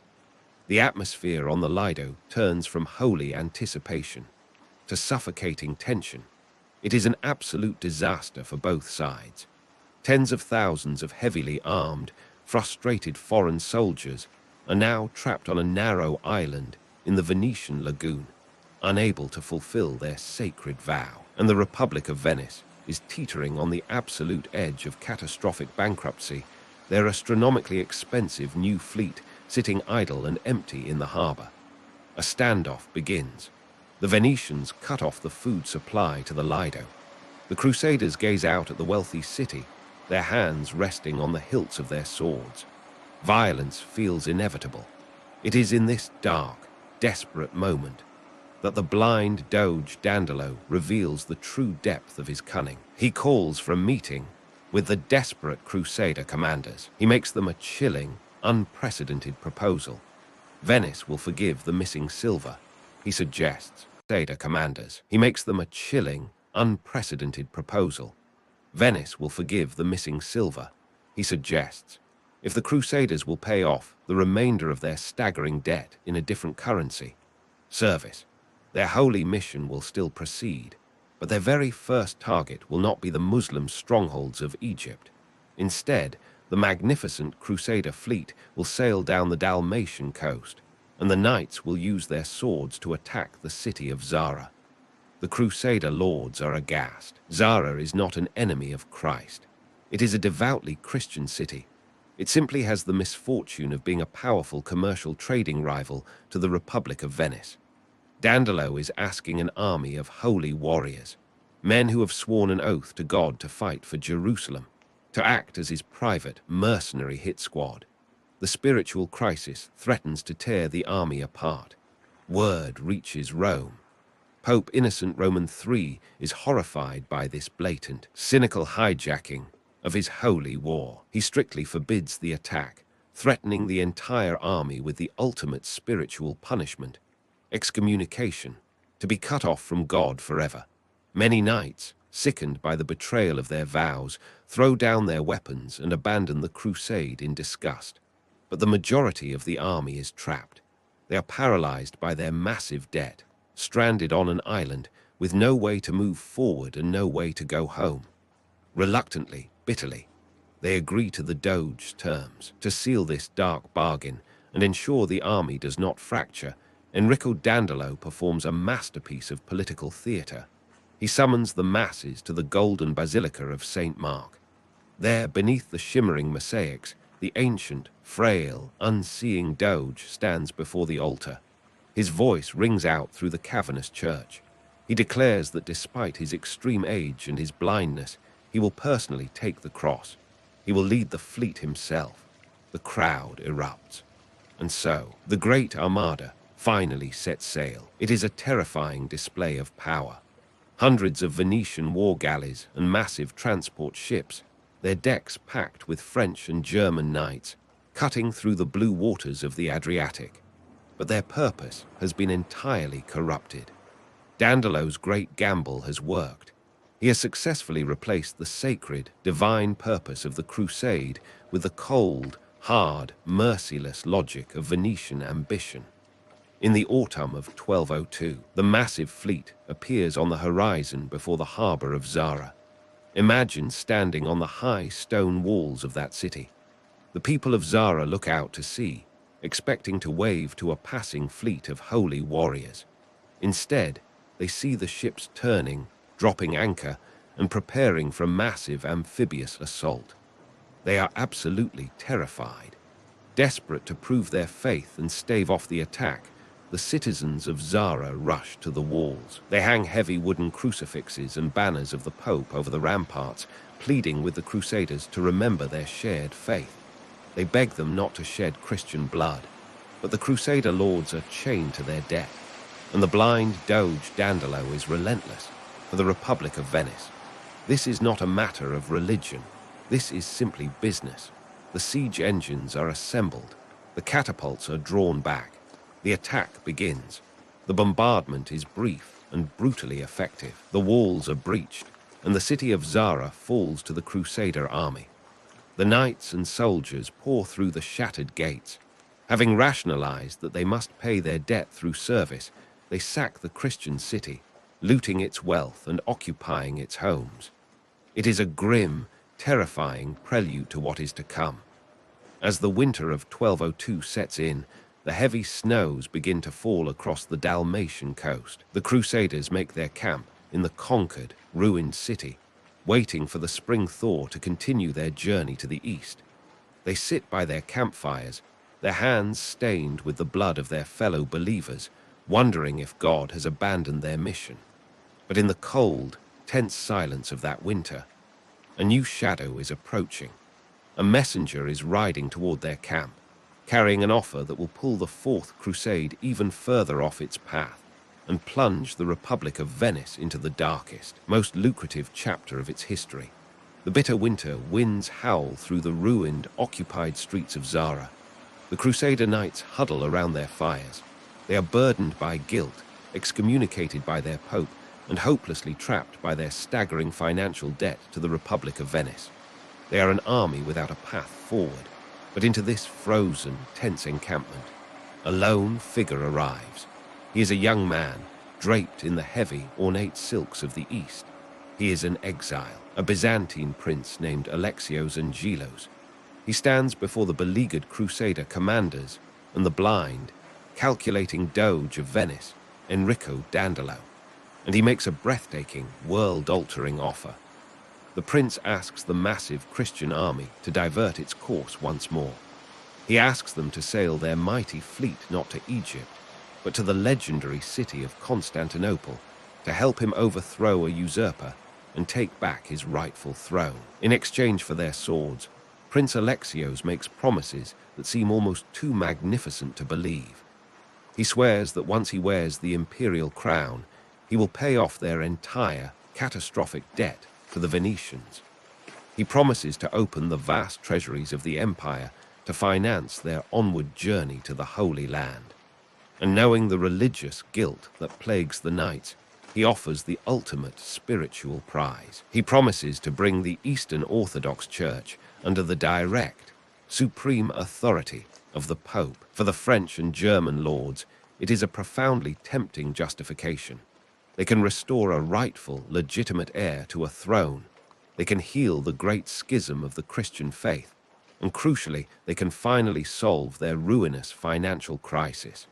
The atmosphere on the Lido turns from holy anticipation to suffocating tension. It is an absolute disaster for both sides. Tens of thousands of heavily armed, frustrated foreign soldiers are now trapped on a narrow island in the Venetian lagoon, unable to fulfill their sacred vow. And the Republic of Venice is teetering on the absolute edge of catastrophic bankruptcy, their astronomically expensive new fleet sitting idle and empty in the harbor. A standoff begins. The Venetians cut off the food supply to the Lido. The Crusaders gaze out at the wealthy city, their hands resting on the hilts of their swords. Violence feels inevitable. It is in this dark, desperate moment that the blind Doge Dandolo reveals the true depth of his cunning. He calls for a meeting with the desperate Crusader commanders. He makes them a chilling, unprecedented proposal. Venice will forgive the missing silver, he suggests. Crusader commanders. He makes them a chilling, unprecedented proposal. Venice will forgive the missing silver, he suggests, if the Crusaders will pay off the remainder of their staggering debt in a different currency. Service. Their holy mission will still proceed, but their very first target will not be the Muslim strongholds of Egypt. Instead, the magnificent Crusader fleet will sail down the Dalmatian coast, and the knights will use their swords to attack the city of Zara. The Crusader lords are aghast. Zara is not an enemy of Christ. It is a devoutly Christian city. It simply has the misfortune of being a powerful commercial trading rival to the Republic of Venice. Dandolo is asking an army of holy warriors, men who have sworn an oath to God to fight for Jerusalem, to act as his private, mercenary hit squad. The spiritual crisis threatens to tear the army apart. Word reaches Rome. Pope Innocent Roman III is horrified by this blatant, cynical hijacking of his holy war. He strictly forbids the attack, threatening the entire army with the ultimate spiritual punishment, excommunication, to be cut off from God forever. Many knights, sickened by the betrayal of their vows, throw down their weapons and abandon the crusade in disgust. But the majority of the army is trapped. They are paralyzed by their massive debt, stranded on an island with no way to move forward and no way to go home. Reluctantly, bitterly, they agree to the Doge's terms. To seal this dark bargain and ensure the army does not fracture, Enrico Dandolo performs a masterpiece of political theatre. He summons the masses to the golden basilica of St. Mark. There, beneath the shimmering mosaics, the ancient, frail, unseeing Doge stands before the altar. His voice rings out through the cavernous church. He declares that despite his extreme age and his blindness, he will personally take the cross. He will lead the fleet himself. The crowd erupts. And so, the great armada finally sets sail. It is a terrifying display of power. Hundreds of Venetian war galleys and massive transport ships, their decks packed with French and German knights, cutting through the blue waters of the Adriatic. But their purpose has been entirely corrupted. Dandolo's great gamble has worked. He has successfully replaced the sacred, divine purpose of the crusade with the cold, hard, merciless logic of Venetian ambition. In the autumn of 1202, the massive fleet appears on the horizon before the harbor of Zara. Imagine standing on the high stone walls of that city. The people of Zara look out to sea, expecting to wave to a passing fleet of holy warriors. Instead, they see the ships turning, dropping anchor, and preparing for a massive amphibious assault. They are absolutely terrified. Desperate to prove their faith and stave off the attack, the citizens of Zara rush to the walls. They hang heavy wooden crucifixes and banners of the Pope over the ramparts, pleading with the Crusaders to remember their shared faith. They beg them not to shed Christian blood, but the Crusader lords are chained to their debt, and the blind Doge Dandolo is relentless for the Republic of Venice. This is not a matter of religion. This is simply business. The siege engines are assembled. The catapults are drawn back. The attack begins. The bombardment is brief and brutally effective. The walls are breached, and the city of Zara falls to the Crusader army. The knights and soldiers pour through the shattered gates. Having rationalized that they must pay their debt through service, they sack the Christian city, looting its wealth and occupying its homes. It is a grim, terrifying prelude to what is to come. As the winter of 1202 sets in, the heavy snows begin to fall across the Dalmatian coast. The Crusaders make their camp in the conquered, ruined city, waiting for the spring thaw to continue their journey to the east. They sit by their campfires, their hands stained with the blood of their fellow believers, wondering if God has abandoned their mission. But in the cold, tense silence of that winter, a new shadow is approaching. A messenger is riding toward their camp, carrying an offer that will pull the Fourth Crusade even further off its path. and plunge the Republic of Venice into the darkest, most lucrative chapter of its history. The bitter winter winds howl through the ruined, occupied streets of Zara. The Crusader knights huddle around their fires. They are burdened by guilt, excommunicated by their pope, and hopelessly trapped by their staggering financial debt to the Republic of Venice. They are an army without a path forward, but into this frozen, tense encampment, a lone figure arrives. He is a young man, draped in the heavy, ornate silks of the East. He is an exile, a Byzantine prince named Alexios Angelos. He stands before the beleaguered Crusader commanders and the blind, calculating doge of Venice, Enrico Dandolo, and he makes a breathtaking, world-altering offer. The prince asks the massive Christian army to divert its course once more. He asks them to sail their mighty fleet not to Egypt, but to the legendary city of Constantinople, to help him overthrow a usurper and take back his rightful throne. In exchange for their swords, Prince Alexios makes promises that seem almost too magnificent to believe. He swears that once he wears the imperial crown, he will pay off their entire, catastrophic debt to the Venetians. He promises to open the vast treasuries of the empire to finance their onward journey to the Holy Land. And knowing the religious guilt that plagues the knights, he offers the ultimate spiritual prize. He promises to bring the Eastern Orthodox Church under the direct, supreme authority of the Pope. For the French and German lords, it is a profoundly tempting justification. They can restore a rightful, legitimate heir to a throne. They can heal the great schism of the Christian faith. And crucially, they can finally solve their ruinous financial crisis.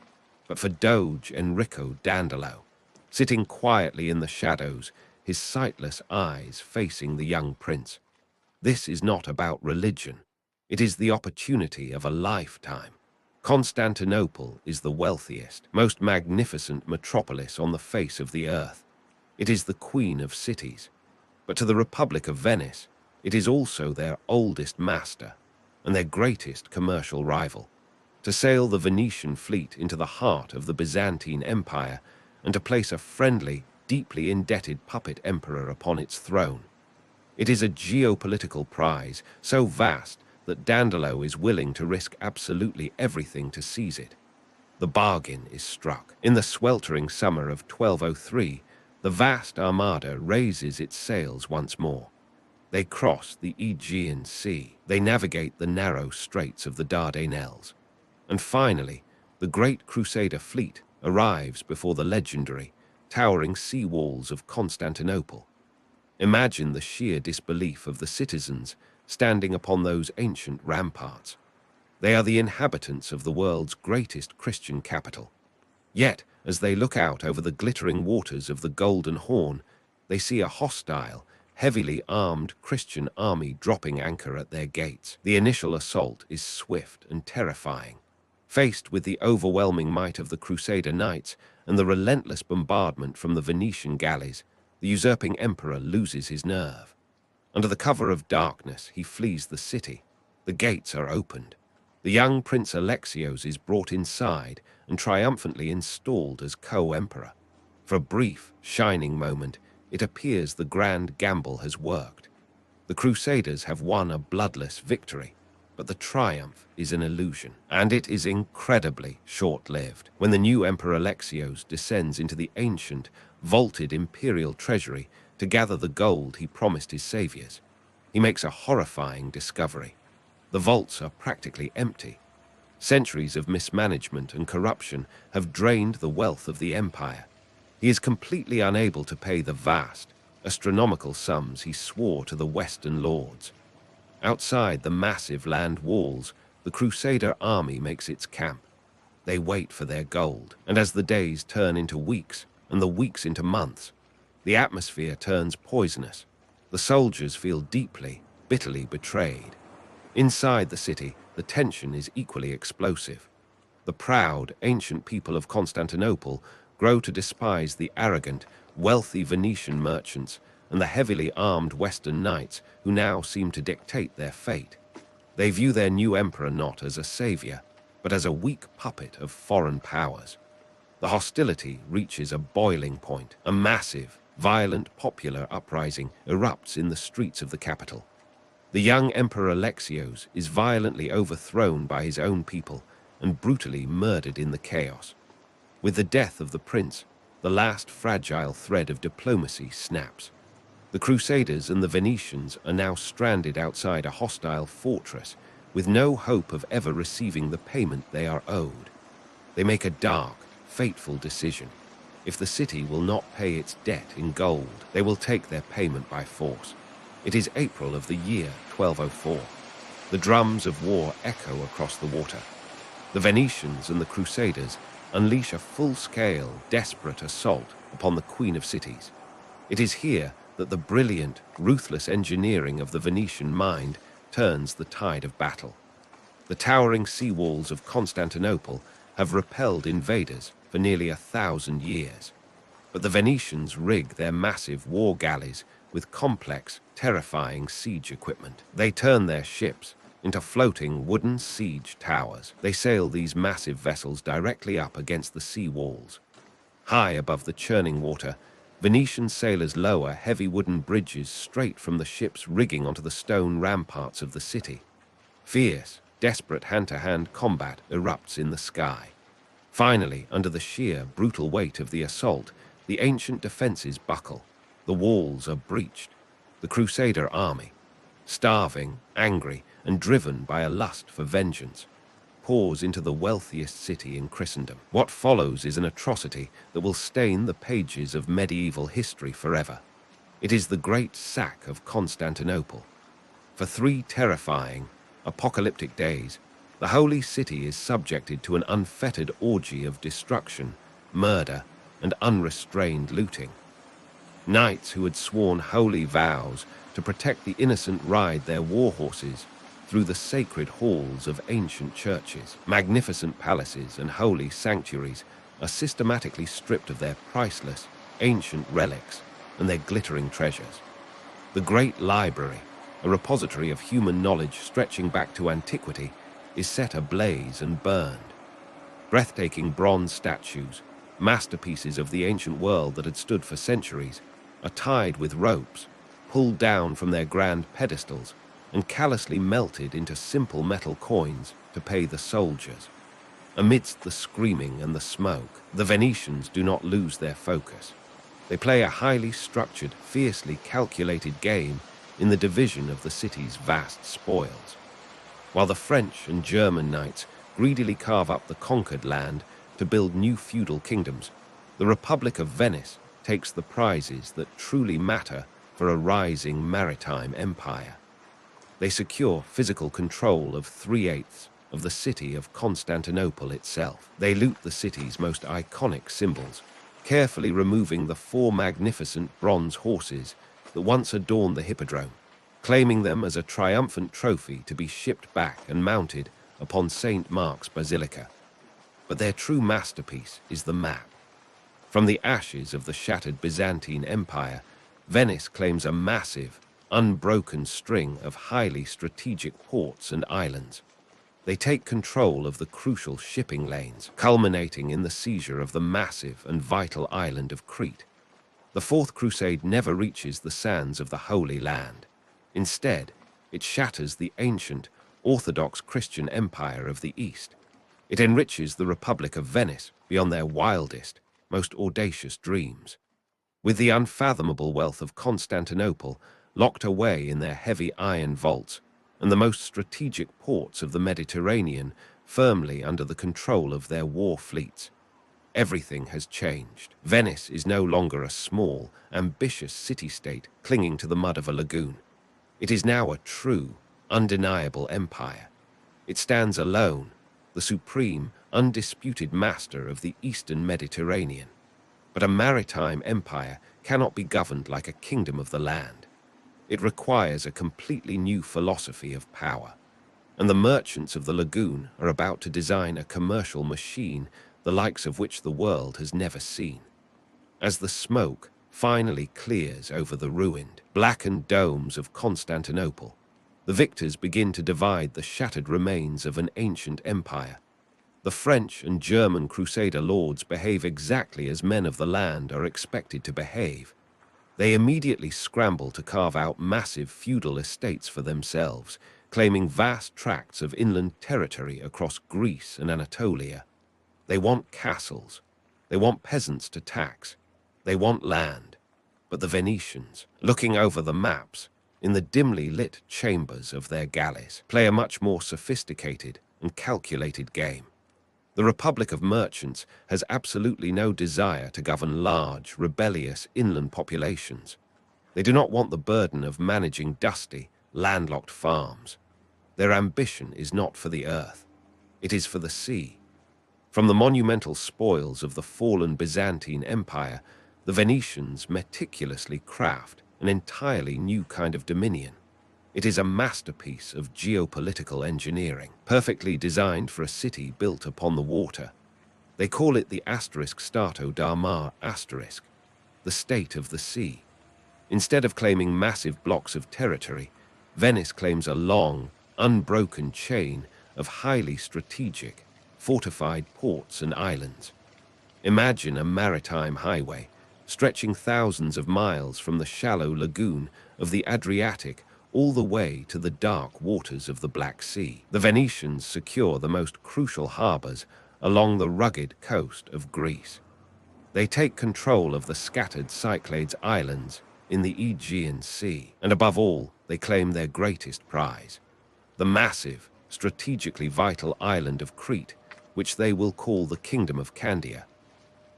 But for Doge Enrico Dandolo, sitting quietly in the shadows, his sightless eyes facing the young prince, this is not about religion. It is the opportunity of a lifetime. Constantinople is the wealthiest, most magnificent metropolis on the face of the earth. It is the queen of cities. But to the Republic of Venice, it is also their oldest master and their greatest commercial rival. To sail the Venetian fleet into the heart of the Byzantine Empire and to place a friendly, deeply indebted puppet emperor upon its throne. It is a geopolitical prize so vast that Dandolo is willing to risk absolutely everything to seize it. The bargain is struck. In the sweltering summer of 1203, the vast armada raises its sails once more. They cross the Aegean Sea. They navigate the narrow straits of the Dardanelles. And finally, the great Crusader fleet arrives before the legendary, towering sea walls of Constantinople. Imagine the sheer disbelief of the citizens standing upon those ancient ramparts. They are the inhabitants of the world's greatest Christian capital. Yet, as they look out over the glittering waters of the Golden Horn, they see a hostile, heavily armed Christian army dropping anchor at their gates. The initial assault is swift and terrifying. Faced with the overwhelming might of the Crusader knights and the relentless bombardment from the Venetian galleys, the usurping emperor loses his nerve. Under the cover of darkness, he flees the city. The gates are opened. The young Prince Alexios is brought inside and triumphantly installed as co-emperor. For a brief, shining moment, it appears the grand gamble has worked. The Crusaders have won a bloodless victory, but the triumph is an illusion, and it is incredibly short-lived. When the new Emperor Alexios descends into the ancient, vaulted imperial treasury to gather the gold he promised his saviors, he makes a horrifying discovery. The vaults are practically empty. Centuries of mismanagement and corruption have drained the wealth of the empire. He is completely unable to pay the vast, astronomical sums he swore to the Western lords. Outside the massive land walls, the Crusader army makes its camp. They wait for their gold, and as the days turn into weeks and the weeks into months, the atmosphere turns poisonous. The soldiers feel deeply, bitterly betrayed. Inside the city, the tension is equally explosive. The proud, ancient people of Constantinople grow to despise the arrogant, wealthy Venetian merchants and the heavily armed Western knights who now seem to dictate their fate. They view their new emperor not as a savior, but as a weak puppet of foreign powers. The hostility reaches a boiling point. A massive, violent popular uprising erupts in the streets of the capital. The young Emperor Alexios is violently overthrown by his own people and brutally murdered in the chaos. With the death of the prince, the last fragile thread of diplomacy snaps. The Crusaders and the Venetians are now stranded outside a hostile fortress with no hope of ever receiving the payment they are owed. They make a dark, fateful decision. If the city will not pay its debt in gold, they will take their payment by force. It is April of the year 1204. The drums of war echo across the water. The Venetians and the Crusaders unleash a full-scale, desperate assault upon the Queen of Cities. It is here that the brilliant, ruthless engineering of the Venetian mind turns the tide of battle. The towering sea walls of Constantinople have repelled invaders for nearly 1,000 years. But the Venetians rig their massive war galleys with complex, terrifying siege equipment. They turn their ships into floating wooden siege towers. They sail these massive vessels directly up against the sea walls. High above the churning water, Venetian sailors lower heavy wooden bridges straight from the ship's rigging onto the stone ramparts of the city. Fierce, desperate hand-to-hand combat erupts in the sky. Finally, under the sheer, brutal weight of the assault, the ancient defenses buckle. The walls are breached. The Crusader army, starving, angry, and driven by a lust for vengeance, pours into the wealthiest city in Christendom. What follows is an atrocity that will stain the pages of medieval history forever. It is the Great Sack of Constantinople. For 3 terrifying, apocalyptic days, the Holy City is subjected to an unfettered orgy of destruction, murder, and unrestrained looting. Knights who had sworn holy vows to protect the innocent ride their war horses through the sacred halls of ancient churches. Magnificent palaces and holy sanctuaries are systematically stripped of their priceless, ancient relics and their glittering treasures. The Great Library, a repository of human knowledge stretching back to antiquity, is set ablaze and burned. Breathtaking bronze statues, masterpieces of the ancient world that had stood for centuries, are tied with ropes, pulled down from their grand pedestals, and callously melted into simple metal coins to pay the soldiers. Amidst the screaming and the smoke, the Venetians do not lose their focus. They play a highly structured, fiercely calculated game in the division of the city's vast spoils. While the French and German knights greedily carve up the conquered land to build new feudal kingdoms, the Republic of Venice takes the prizes that truly matter for a rising maritime empire. They secure physical control of 3/8 of the city of Constantinople itself. They loot the city's most iconic symbols, carefully removing the 4 magnificent bronze horses that once adorned the hippodrome, claiming them as a triumphant trophy to be shipped back and mounted upon St. Mark's Basilica. But their true masterpiece is the map. From the ashes of the shattered Byzantine Empire, Venice claims a massive, unbroken string of highly strategic ports and islands. They take control of the crucial shipping lanes, culminating in the seizure of the massive and vital island of Crete. The Fourth Crusade never reaches the sands of the Holy Land. Instead, it shatters the ancient, Orthodox Christian empire of the East. It enriches the Republic of Venice beyond their wildest, most audacious dreams. With the unfathomable wealth of Constantinople locked away in their heavy iron vaults, and the most strategic ports of the Mediterranean firmly under the control of their war fleets, everything has changed. Venice is no longer a small, ambitious city-state clinging to the mud of a lagoon. It is now a true, undeniable empire. It stands alone, the supreme, undisputed master of the Eastern Mediterranean. But a maritime empire cannot be governed like a kingdom of the land. It requires a completely new philosophy of power. And the merchants of the lagoon are about to design a commercial machine the likes of which the world has never seen. As the smoke finally clears over the ruined, blackened domes of Constantinople, the victors begin to divide the shattered remains of an ancient empire. The French and German Crusader lords behave exactly as men of the land are expected to behave. They immediately scramble to carve out massive feudal estates for themselves, claiming vast tracts of inland territory across Greece and Anatolia. They want castles. They want peasants to tax. They want land. But the Venetians, looking over the maps, in the dimly lit chambers of their galleys, play a much more sophisticated and calculated game. The Republic of Merchants has absolutely no desire to govern large, rebellious inland populations. They do not want the burden of managing dusty, landlocked farms. Their ambition is not for the earth. It is for the sea. From the monumental spoils of the fallen Byzantine Empire, the Venetians meticulously craft an entirely new kind of dominion. It is a masterpiece of geopolitical engineering, perfectly designed for a city built upon the water. They call it the Stato da Mar asterisk, the state of the sea. Instead of claiming massive blocks of territory, Venice claims a long, unbroken chain of highly strategic, fortified ports and islands. Imagine a maritime highway stretching thousands of miles from the shallow lagoon of the Adriatic all the way to the dark waters of the Black Sea. The Venetians secure the most crucial harbors along the rugged coast of Greece. They take control of the scattered Cyclades islands in the Aegean Sea, and above all, they claim their greatest prize, the massive, strategically vital island of Crete, which they will call the Kingdom of Candia.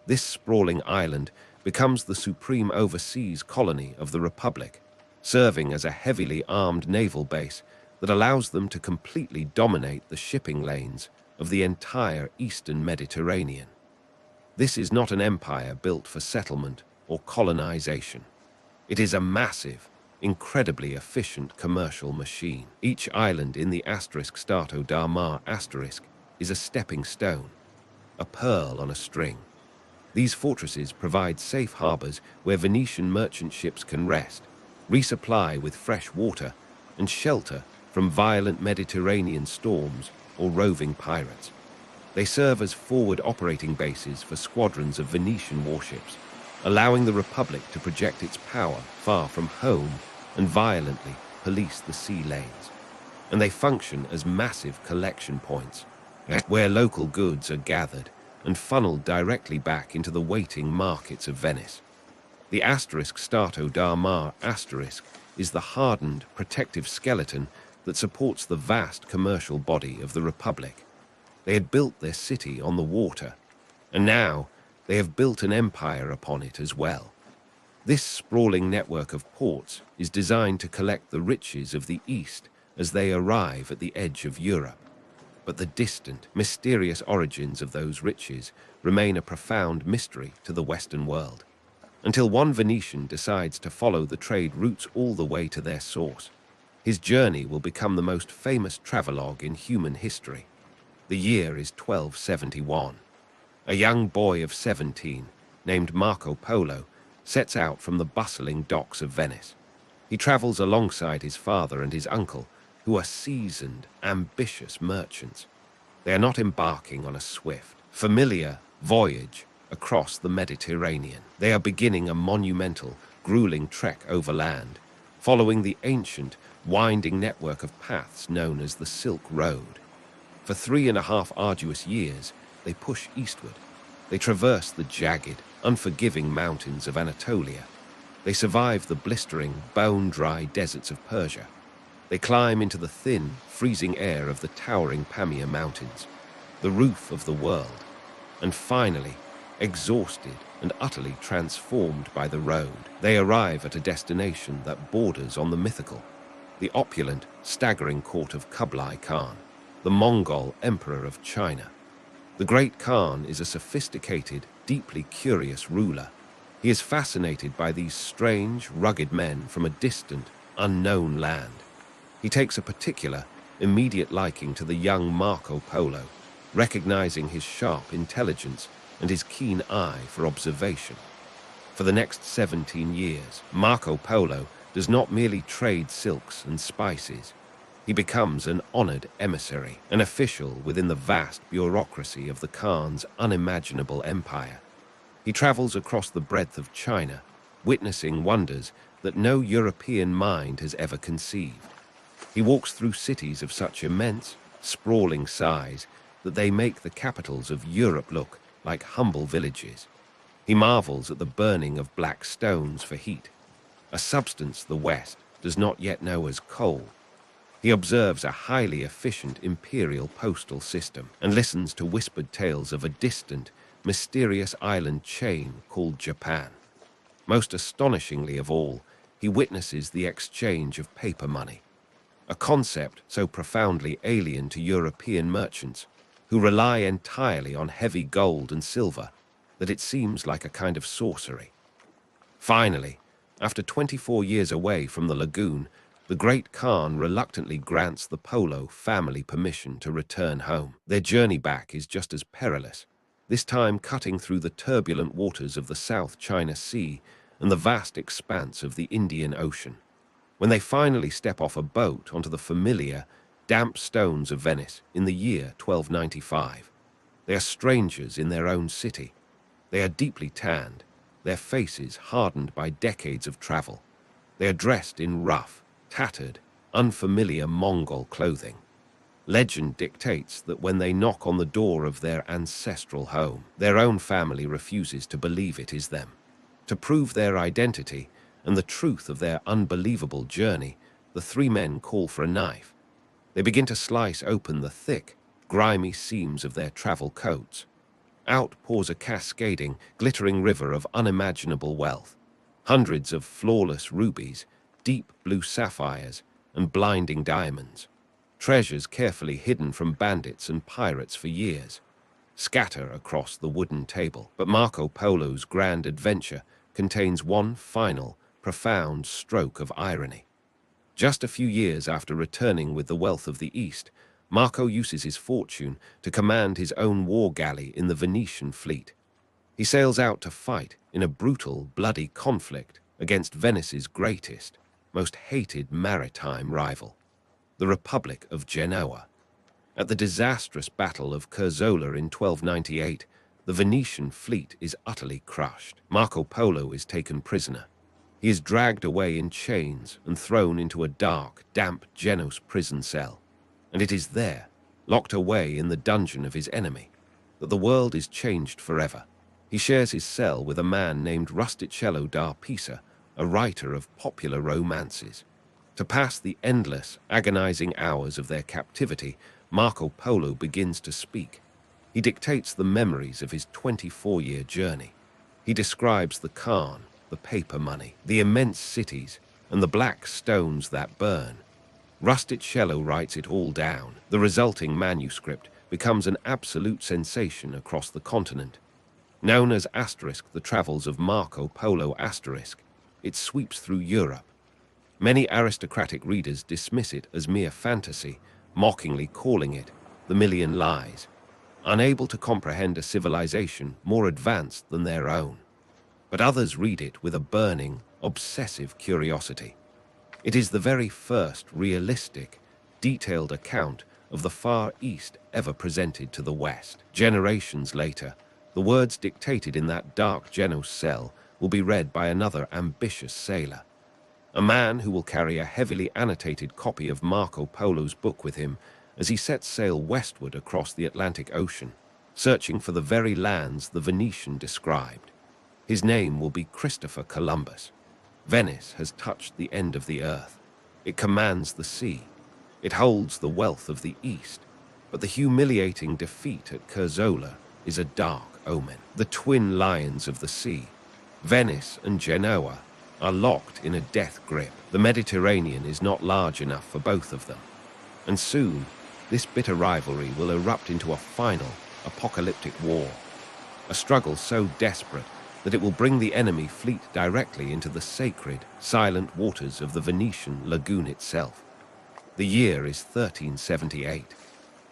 This sprawling island becomes the supreme overseas colony of the Republic, serving as a heavily armed naval base that allows them to completely dominate the shipping lanes of the entire eastern Mediterranean. This is not an empire built for settlement or colonization. It is a massive, incredibly efficient commercial machine. Each island in the Stato da Mar asterisk is a stepping stone, a pearl on a string. These fortresses provide safe harbors where Venetian merchant ships can rest, resupply with fresh water, and shelter from violent Mediterranean storms or roving pirates. They serve as forward operating bases for squadrons of Venetian warships, allowing the Republic to project its power far from home and violently police the sea lanes. And they function as massive collection points, where local goods are gathered and funneled directly back into the waiting markets of Venice. The Stato da Mar asterisk is the hardened, protective skeleton that supports the vast commercial body of the Republic. They had built their city on the water, and now they have built an empire upon it as well. This sprawling network of ports is designed to collect the riches of the East as they arrive at the edge of Europe. But the distant, mysterious origins of those riches remain a profound mystery to the Western world, until one Venetian decides to follow the trade routes all the way to their source. His journey will become the most famous travelogue in human history. The year is 1271. A young boy of 17, named Marco Polo, sets out from the bustling docks of Venice. He travels alongside his father and his uncle, who are seasoned, ambitious merchants. They are not embarking on a swift, familiar voyage across the Mediterranean. They are beginning a monumental, grueling trek overland, following the ancient, winding network of paths known as the Silk Road. For 3.5 arduous years, they push eastward. They traverse the jagged, unforgiving mountains of Anatolia. They survive the blistering, bone-dry deserts of Persia. They climb into the thin, freezing air of the towering Pamir Mountains, the roof of the world, and finally, exhausted and utterly transformed by the road, they arrive at a destination that borders on the mythical, the opulent, staggering court of Kublai Khan, the Mongol Emperor of China. The Great Khan is a sophisticated, deeply curious ruler. He is fascinated by these strange, rugged men from a distant, unknown land. He takes a particular, immediate liking to the young Marco Polo, recognizing his sharp intelligence and his keen eye for observation. For the next 17 years, Marco Polo does not merely trade silks and spices. He becomes an honored emissary, an official within the vast bureaucracy of the Khan's unimaginable empire. He travels across the breadth of China, witnessing wonders that no European mind has ever conceived. He walks through cities of such immense, sprawling size that they make the capitals of Europe look like humble villages. He marvels at the burning of black stones for heat, a substance the West does not yet know as coal. He observes a highly efficient imperial postal system and listens to whispered tales of a distant, mysterious island chain called Japan. Most astonishingly of all, he witnesses the exchange of paper money, a concept so profoundly alien to European merchants who rely entirely on heavy gold and silver that it seems like a kind of sorcery. Finally, after 24 years away from the lagoon, the great Khan reluctantly grants the Polo family permission to return home. Their journey back is just as perilous, this time cutting through the turbulent waters of the South China Sea and the vast expanse of the Indian Ocean. When they finally step off a boat onto the familiar, damp stones of Venice in the year 1295, they are strangers in their own city. They are deeply tanned, their faces hardened by decades of travel. They are dressed in rough, tattered, unfamiliar Mongol clothing. Legend dictates that when they knock on the door of their ancestral home, their own family refuses to believe it is them. To prove their identity and the truth of their unbelievable journey, the three men call for a knife. They begin to slice open the thick, grimy seams of their travel coats. Out pours a cascading, glittering river of unimaginable wealth. Hundreds of flawless rubies, deep blue sapphires, and blinding diamonds. Treasures carefully hidden from bandits and pirates for years scatter across the wooden table. But Marco Polo's grand adventure contains one final, profound stroke of irony. Just a few years after returning with the wealth of the East, Marco uses his fortune to command his own war galley in the Venetian fleet. He sails out to fight in a brutal, bloody conflict against Venice's greatest, most hated maritime rival, the Republic of Genoa. At the disastrous Battle of Curzola in 1298, the Venetian fleet is utterly crushed. Marco Polo is taken prisoner. He is dragged away in chains and thrown into a dark, damp Genoese prison cell. And it is there, locked away in the dungeon of his enemy, that the world is changed forever. He shares his cell with a man named Rustichello da Pisa, a writer of popular romances. To pass the endless, agonizing hours of their captivity, Marco Polo begins to speak. He dictates the memories of his 24-year journey. He describes the Khan, the paper money, the immense cities, and the black stones that burn. Rustichello writes it all down. The resulting manuscript becomes an absolute sensation across the continent. Known as *The Travels of Marco Polo*, it sweeps through Europe. Many aristocratic readers dismiss it as mere fantasy, mockingly calling it the Million Lies, unable to comprehend a civilization more advanced than their own. But others read it with a burning, obsessive curiosity. It is the very first realistic, detailed account of the Far East ever presented to the West. Generations later, the words dictated in that dark Genoese cell will be read by another ambitious sailor, a man who will carry a heavily annotated copy of Marco Polo's book with him as he sets sail westward across the Atlantic Ocean, searching for the very lands the Venetian described. His name will be Christopher Columbus. Venice has touched the end of the earth. It commands the sea. It holds the wealth of the East. But the humiliating defeat at Curzola is a dark omen. The twin lions of the sea, Venice and Genoa, are locked in a death grip. The Mediterranean is not large enough for both of them. And soon, this bitter rivalry will erupt into a final, apocalyptic war. A struggle so desperate that it will bring the enemy fleet directly into the sacred, silent waters of the Venetian lagoon itself. The year is 1378.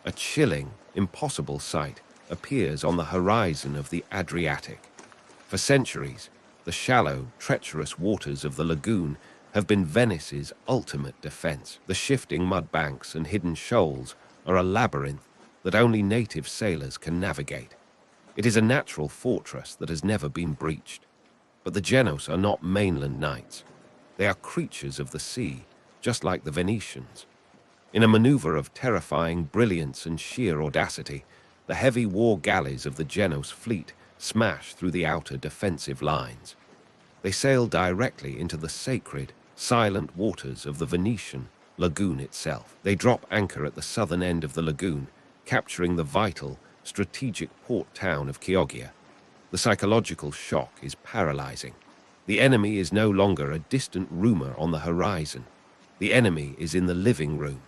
A chilling, impossible sight appears on the horizon of the Adriatic. For centuries, the shallow, treacherous waters of the lagoon have been Venice's ultimate defense. The shifting mud banks and hidden shoals are a labyrinth that only native sailors can navigate. It is a natural fortress that has never been breached. But the Genos are not mainland knights. They are creatures of the sea, just like the Venetians. In a maneuver of terrifying brilliance and sheer audacity, the heavy war galleys of the Genos fleet smash through the outer defensive lines. They sail directly into the sacred, silent waters of the Venetian lagoon itself. They drop anchor at the southern end of the lagoon, capturing the vital, strategic port town of Chioggia. The psychological shock is paralyzing. The enemy is no longer a distant rumor on the horizon. The enemy is in the living room.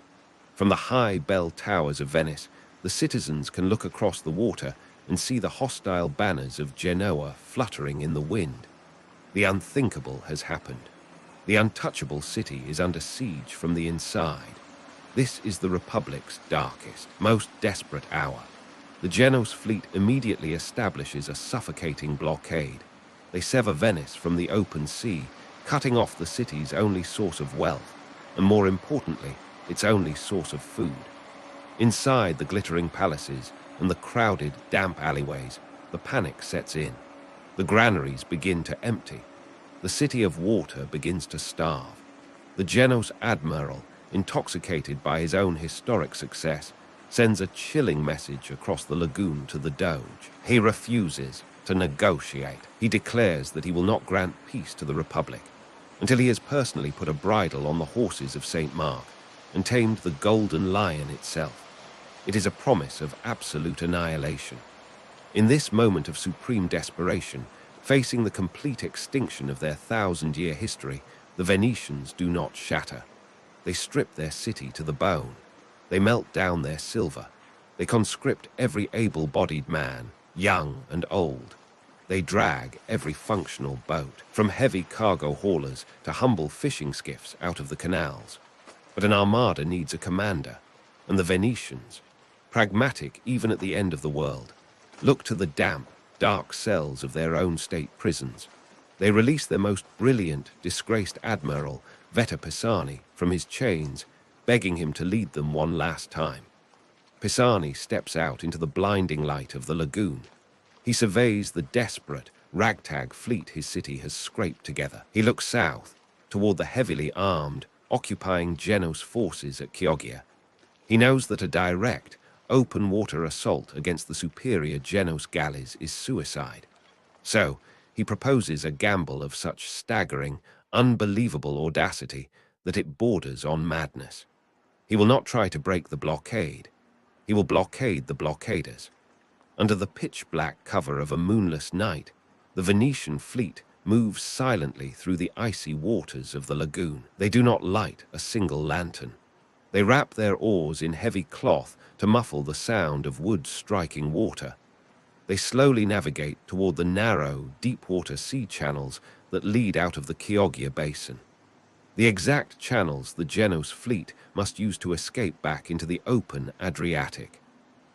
From the high bell towers of Venice, the citizens can look across the water and see the hostile banners of Genoa fluttering in the wind. The unthinkable has happened. The untouchable city is under siege from the inside. This is the Republic's darkest, most desperate hour. The Genos fleet immediately establishes a suffocating blockade. They sever Venice from the open sea, cutting off the city's only source of wealth, and more importantly, its only source of food. Inside the glittering palaces and the crowded, damp alleyways, the panic sets in. The granaries begin to empty. The city of water begins to starve. The Genos admiral, intoxicated by his own historic success, sends a chilling message across the lagoon to the Doge. He refuses to negotiate. He declares that he will not grant peace to the Republic until he has personally put a bridle on the horses of St. Mark and tamed the golden lion itself. It is a promise of absolute annihilation. In this moment of supreme desperation, facing the complete extinction of their 1,000-year history, the Venetians do not shatter. They strip their city to the bone. They melt down their silver. They conscript every able-bodied man, young and old. They drag every functional boat, from heavy cargo haulers to humble fishing skiffs, out of the canals. But an armada needs a commander, and the Venetians, pragmatic even at the end of the world, look to the damp, dark cells of their own state prisons. They release their most brilliant, disgraced admiral, Vetta Pisani, from his chains, begging him to lead them one last time. Pisani steps out into the blinding light of the lagoon. He surveys the desperate, ragtag fleet his city has scraped together. He looks south, toward the heavily armed, occupying Genos forces at Chioggia. He knows that a direct, open-water assault against the superior Genos galleys is suicide. So, he proposes a gamble of such staggering, unbelievable audacity that it borders on madness. He will not try to break the blockade. He will blockade the blockaders. Under the pitch-black cover of a moonless night, the Venetian fleet moves silently through the icy waters of the lagoon. They do not light a single lantern. They wrap their oars in heavy cloth to muffle the sound of wood striking water. They slowly navigate toward the narrow, deep-water sea channels that lead out of the Chioggia basin. The exact channels the Genos fleet must use to escape back into the open Adriatic.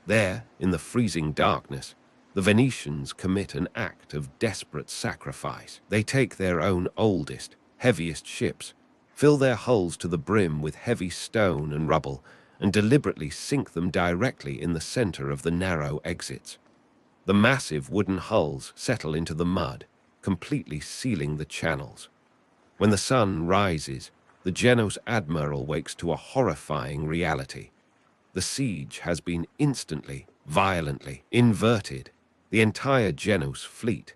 There, in the freezing darkness, the Venetians commit an act of desperate sacrifice. They take their own oldest, heaviest ships, fill their hulls to the brim with heavy stone and rubble, and deliberately sink them directly in the center of the narrow exits. The massive wooden hulls settle into the mud, completely sealing the channels. When the sun rises, the Genos admiral wakes to a horrifying reality. The siege has been instantly, violently inverted. The entire Genos fleet,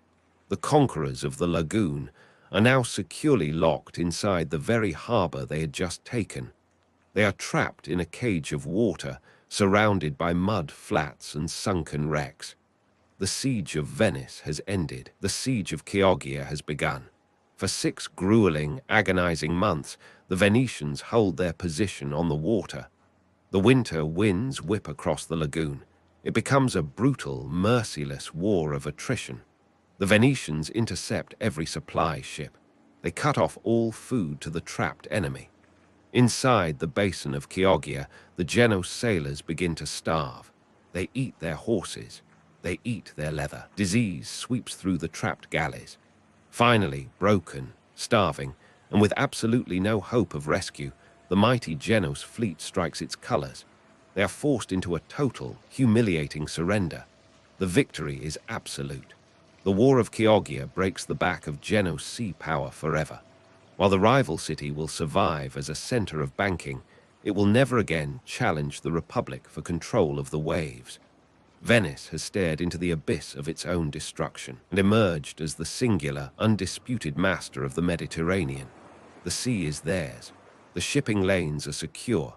the conquerors of the lagoon, are now securely locked inside the very harbor they had just taken. They are trapped in a cage of water, surrounded by mud flats and sunken wrecks. The siege of Venice has ended. The siege of Chioggia has begun. For 6 grueling, agonizing months, the Venetians hold their position on the water. The winter winds whip across the lagoon. It becomes a brutal, merciless war of attrition. The Venetians intercept every supply ship. They cut off all food to the trapped enemy. Inside the basin of Chioggia, the Genos sailors begin to starve. They eat their horses. They eat their leather. Disease sweeps through the trapped galleys. Finally, broken, starving, And with absolutely no hope of rescue, the mighty Genos fleet strikes its colors. They are forced into a total, humiliating surrender. The victory is absolute. The War of Chioggia breaks the back of Genos' sea power forever. While the rival city will survive as a center of banking, it will never again challenge the Republic for control of the waves. Venice has stared into the abyss of its own destruction and emerged as the singular, undisputed master of the Mediterranean. The sea is theirs. The shipping lanes are secure.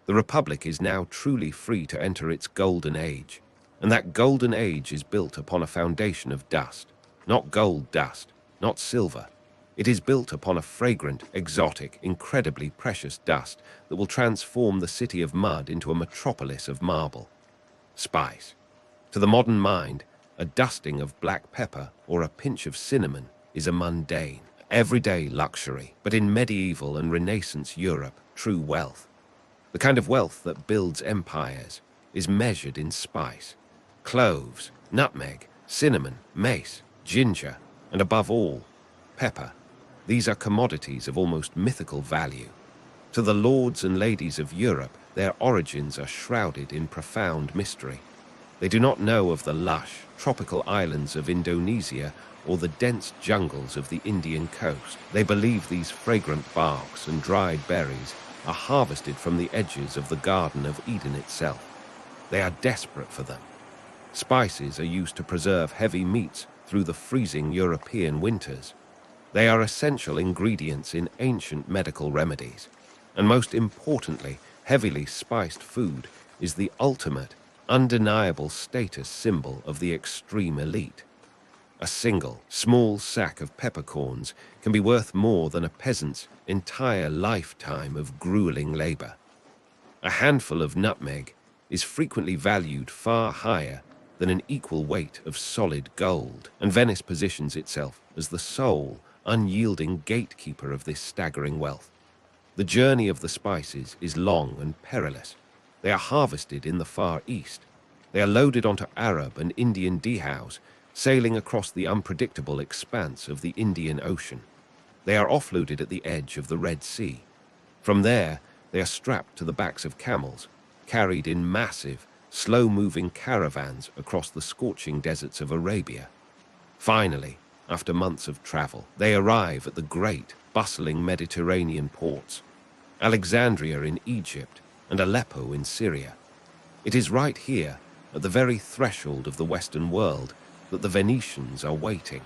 The Republic is now truly free to enter its golden age. And that golden age is built upon a foundation of dust. Not gold dust, not silver. It is built upon a fragrant, exotic, incredibly precious dust that will transform the city of mud into a metropolis of marble. Spice. To the modern mind, a dusting of black pepper or a pinch of cinnamon is a mundane, everyday luxury, but in medieval and Renaissance Europe, true wealth. The kind of wealth that builds empires is measured in spice. Cloves, nutmeg, cinnamon, mace, ginger, and above all, pepper. These are commodities of almost mythical value. To the lords and ladies of Europe, their origins are shrouded in profound mystery. They do not know of the lush, tropical islands of Indonesia or the dense jungles of the Indian coast. They believe these fragrant barks and dried berries are harvested from the edges of the Garden of Eden itself. They are desperate for them. Spices are used to preserve heavy meats through the freezing European winters. They are essential ingredients in ancient medical remedies. And most importantly, heavily spiced food is the ultimate, undeniable status symbol of the extreme elite. A single, small sack of peppercorns can be worth more than a peasant's entire lifetime of grueling labor. A handful of nutmeg is frequently valued far higher than an equal weight of solid gold, and Venice positions itself as the sole, unyielding gatekeeper of this staggering wealth. The journey of the spices is long and perilous. They are harvested in the Far East. They are loaded onto Arab and Indian dhows, sailing across the unpredictable expanse of the Indian Ocean. They are offloaded at the edge of the Red Sea. From there, they are strapped to the backs of camels, carried in massive, slow-moving caravans across the scorching deserts of Arabia. Finally, after months of travel, they arrive at the great, bustling Mediterranean ports, Alexandria in Egypt and Aleppo in Syria. It is right here, at the very threshold of the Western world, that the Venetians are waiting.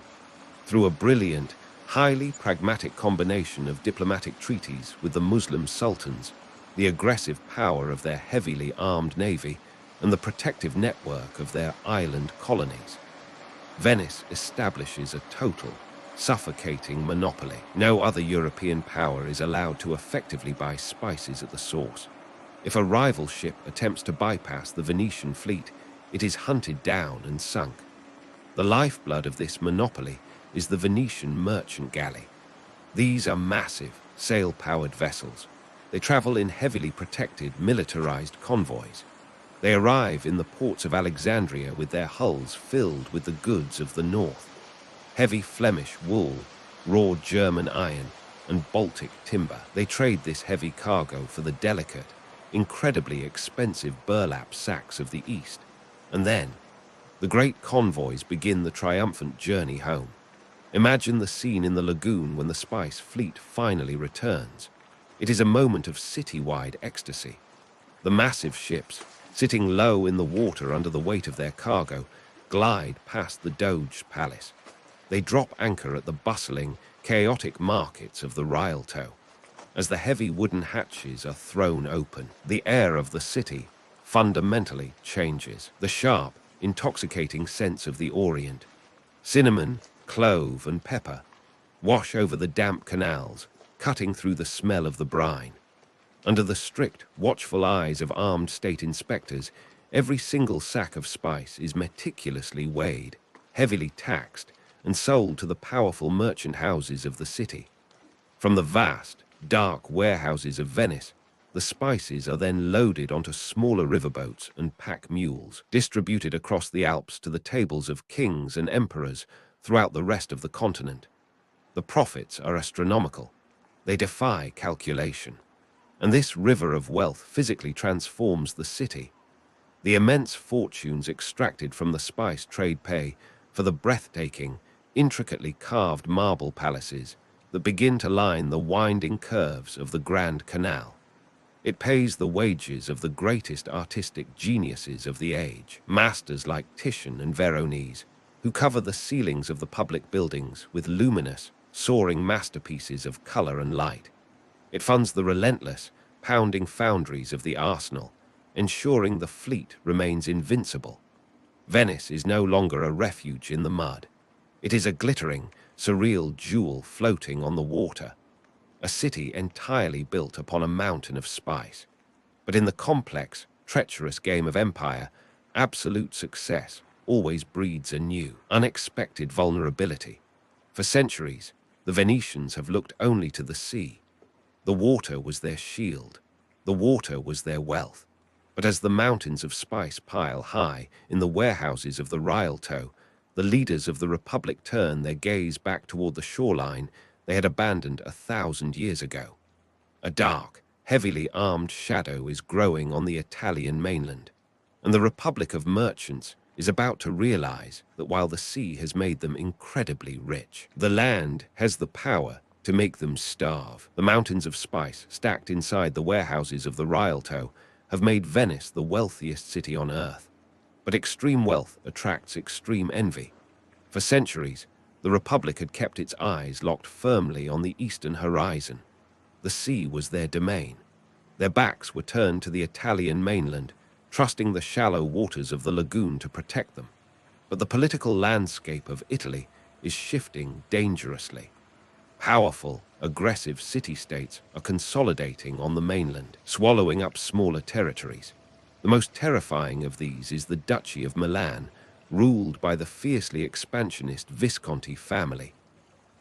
Through a brilliant, highly pragmatic combination of diplomatic treaties with the Muslim sultans, the aggressive power of their heavily armed navy, and the protective network of their island colonies, Venice establishes a total, suffocating monopoly. No other European power is allowed to effectively buy spices at the source. If a rival ship attempts to bypass the Venetian fleet, it is hunted down and sunk. The lifeblood of this monopoly is the Venetian merchant galley. These are massive, sail-powered vessels. They travel in heavily protected, militarized convoys. They arrive in the ports of Alexandria with their hulls filled with the goods of the north. Heavy Flemish wool, raw German iron, and Baltic timber. They trade this heavy cargo for the delicate, incredibly expensive burlap sacks of the east. And then, the great convoys begin the triumphant journey home. Imagine the scene in the lagoon when the spice fleet finally returns. It is a moment of city-wide ecstasy. The massive ships, sitting low in the water under the weight of their cargo, glide past the Doge Palace. They drop anchor at the bustling, chaotic markets of the Rialto. As the heavy wooden hatches are thrown open, the air of the city fundamentally changes. The sharp, intoxicating scents of the Orient, cinnamon, clove, and pepper, wash over the damp canals, cutting through the smell of the brine. Under the strict, watchful eyes of armed state inspectors, every single sack of spice is meticulously weighed, heavily taxed, and sold to the powerful merchant houses of the city. From the vast, dark warehouses of Venice, the spices are then loaded onto smaller riverboats and pack mules, distributed across the Alps to the tables of kings and emperors throughout the rest of the continent. The profits are astronomical. They defy calculation. And this river of wealth physically transforms the city. The immense fortunes extracted from the spice trade pay for the breathtaking, intricately carved marble palaces that begin to line the winding curves of the Grand Canal. It pays the wages of the greatest artistic geniuses of the age, masters like Titian and Veronese, who cover the ceilings of the public buildings with luminous, soaring masterpieces of color and light. It funds the relentless, pounding foundries of the arsenal, ensuring the fleet remains invincible. Venice is no longer a refuge in the mud. It is a glittering, surreal jewel floating on the water, a city entirely built upon a mountain of spice. But in the complex, treacherous game of empire, absolute success always breeds a new, unexpected vulnerability. For centuries, the Venetians have looked only to the sea. The water was their shield. The water was their wealth. But as the mountains of spice pile high in the warehouses of the Rialto, the leaders of the Republic turn their gaze back toward the shoreline they had abandoned 1,000 years ago. A dark, heavily armed shadow is growing on the Italian mainland, and the Republic of Merchants is about to realize that while the sea has made them incredibly rich, the land has the power to make them starve. The mountains of spice stacked inside the warehouses of the Rialto have made Venice the wealthiest city on earth. But extreme wealth attracts extreme envy. For centuries, the Republic had kept its eyes locked firmly on the eastern horizon. The sea was their domain. Their backs were turned to the Italian mainland, trusting the shallow waters of the lagoon to protect them. But the political landscape of Italy is shifting dangerously. Powerful, aggressive city-states are consolidating on the mainland, swallowing up smaller territories. The most terrifying of these is the Duchy of Milan, ruled by the fiercely expansionist Visconti family.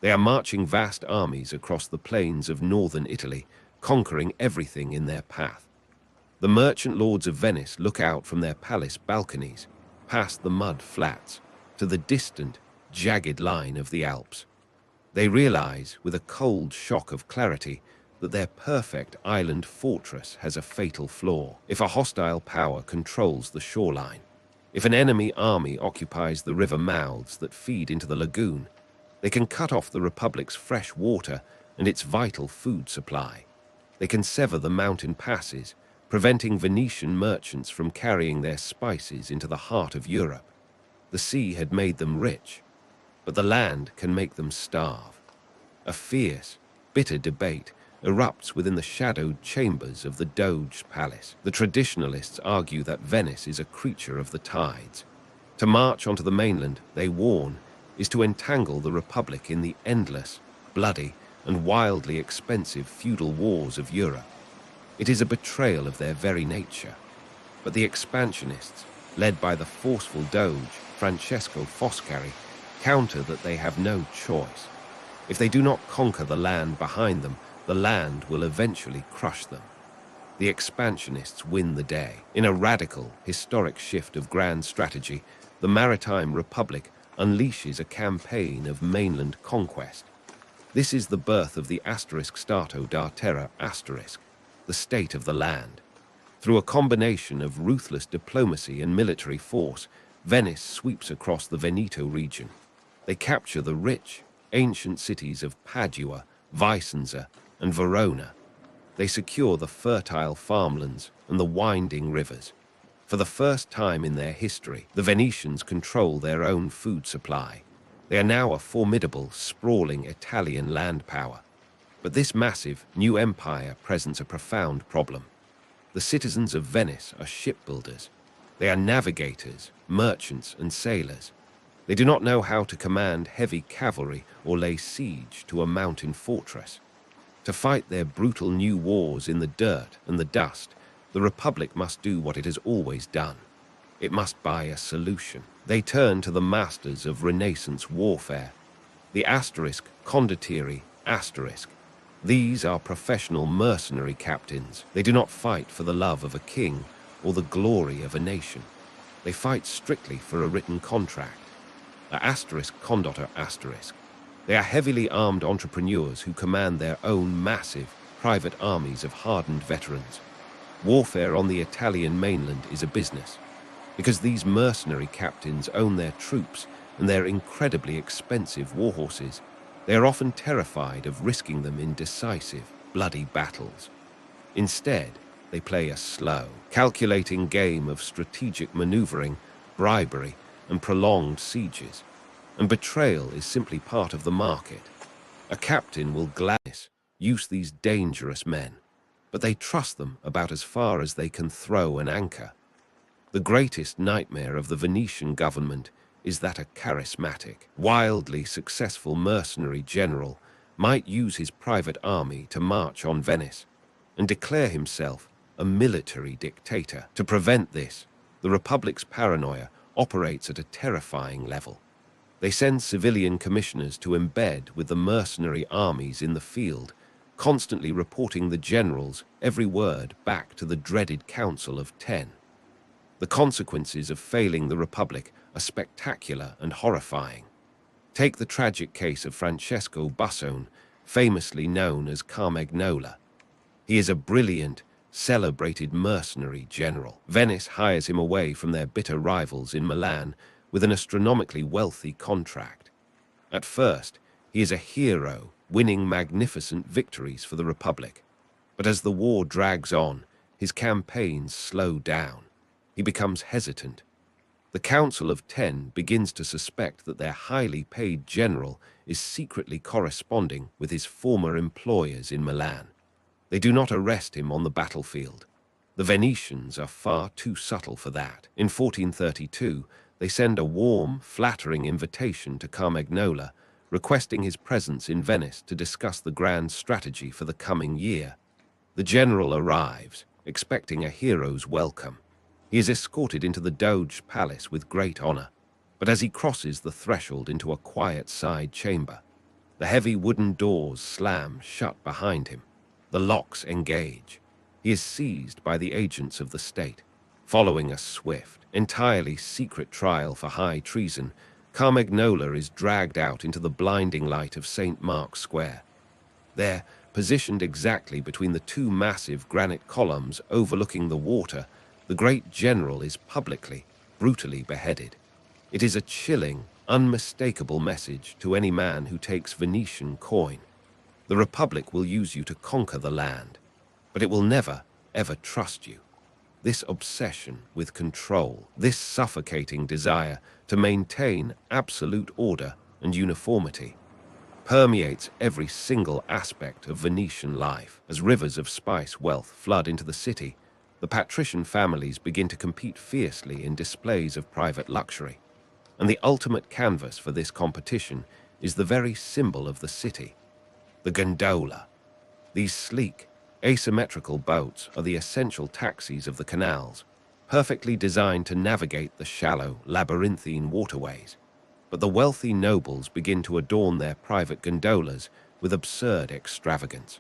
They are marching vast armies across the plains of northern Italy, conquering everything in their path. The merchant lords of Venice look out from their palace balconies, past the mud flats, to the distant, jagged line of the Alps. They realize, with a cold shock of clarity, that their perfect island fortress has a fatal flaw. If a hostile power controls the shoreline, if an enemy army occupies the river mouths that feed into the lagoon, they can cut off the Republic's fresh water and its vital food supply. They can sever the mountain passes, preventing Venetian merchants from carrying their spices into the heart of Europe. The sea had made them rich, but the land can make them starve. A fierce, bitter debate erupts within the shadowed chambers of the Doge's palace. The traditionalists argue that Venice is a creature of the tides. To march onto the mainland, they warn, is to entangle the Republic in the endless, bloody, and wildly expensive feudal wars of Europe. It is a betrayal of their very nature. But the expansionists, led by the forceful Doge, Francesco Foscari, counter that they have no choice. If they do not conquer the land behind them, the land will eventually crush them. The expansionists win the day. In a radical, historic shift of grand strategy, the Maritime Republic unleashes a campaign of mainland conquest. This is the birth of the Stato da Terra *, the state of the land. Through a combination of ruthless diplomacy and military force, Venice sweeps across the Veneto region. They capture the rich, ancient cities of Padua, Vicenza, and Verona. They secure the fertile farmlands and the winding rivers. For the first time in their history, the Venetians control their own food supply. They are now a formidable, sprawling Italian land power. But this massive, new empire presents a profound problem. The citizens of Venice are shipbuilders. They are navigators, merchants, and sailors. They do not know how to command heavy cavalry or lay siege to a mountain fortress. To fight their brutal new wars in the dirt and the dust, the Republic must do what it has always done. It must buy a solution. They turn to the masters of Renaissance warfare, the condottieri *. These are professional mercenary captains. They do not fight for the love of a king or the glory of a nation. They fight strictly for a written contract. A *condottor *. They are heavily armed entrepreneurs who command their own massive, private armies of hardened veterans. Warfare on the Italian mainland is a business, because these mercenary captains own their troops and their incredibly expensive warhorses. They are often terrified of risking them in decisive, bloody battles. Instead, they play a slow, calculating game of strategic maneuvering, bribery, and prolonged sieges. And betrayal is simply part of the market. A captain will gladly use these dangerous men, but they trust them about as far as they can throw an anchor. The greatest nightmare of the Venetian government is that a charismatic, wildly successful mercenary general might use his private army to march on Venice and declare himself a military dictator. To prevent this, the Republic's paranoia operates at a terrifying level. They send civilian commissioners to embed with the mercenary armies in the field, constantly reporting the general's every word back to the dreaded Council of 10. The consequences of failing the Republic are spectacular and horrifying. Take the tragic case of Francesco Busone, famously known as Carmagnola. He is a brilliant, celebrated mercenary general. Venice hires him away from their bitter rivals in Milan with an astronomically wealthy contract. At first, he is a hero, winning magnificent victories for the Republic. But as the war drags on, his campaigns slow down. He becomes hesitant. The Council of 10 begins to suspect that their highly paid general is secretly corresponding with his former employers in Milan. They do not arrest him on the battlefield. The Venetians are far too subtle for that. In 1432, they send a warm, flattering invitation to Carmagnola, requesting his presence in Venice to discuss the grand strategy for the coming year. The general arrives, expecting a hero's welcome. He is escorted into the Doge Palace with great honor, but as he crosses the threshold into a quiet side chamber, the heavy wooden doors slam shut behind him. The locks engage. He is seized by the agents of the state. Following a swift, entirely secret trial for high treason, Carmagnola is dragged out into the blinding light of St. Mark's Square. There, positioned exactly between the two massive granite columns overlooking the water, the great general is publicly, brutally beheaded. It is a chilling, unmistakable message to any man who takes Venetian coin. The Republic will use you to conquer the land, but it will never, ever trust you. This obsession with control, this suffocating desire to maintain absolute order and uniformity, permeates every single aspect of Venetian life. As rivers of spice wealth flood into the city, the patrician families begin to compete fiercely in displays of private luxury. And the ultimate canvas for this competition is the very symbol of the city, the gondola. These sleek, asymmetrical boats are the essential taxis of the canals, perfectly designed to navigate the shallow, labyrinthine waterways. But the wealthy nobles begin to adorn their private gondolas with absurd extravagance.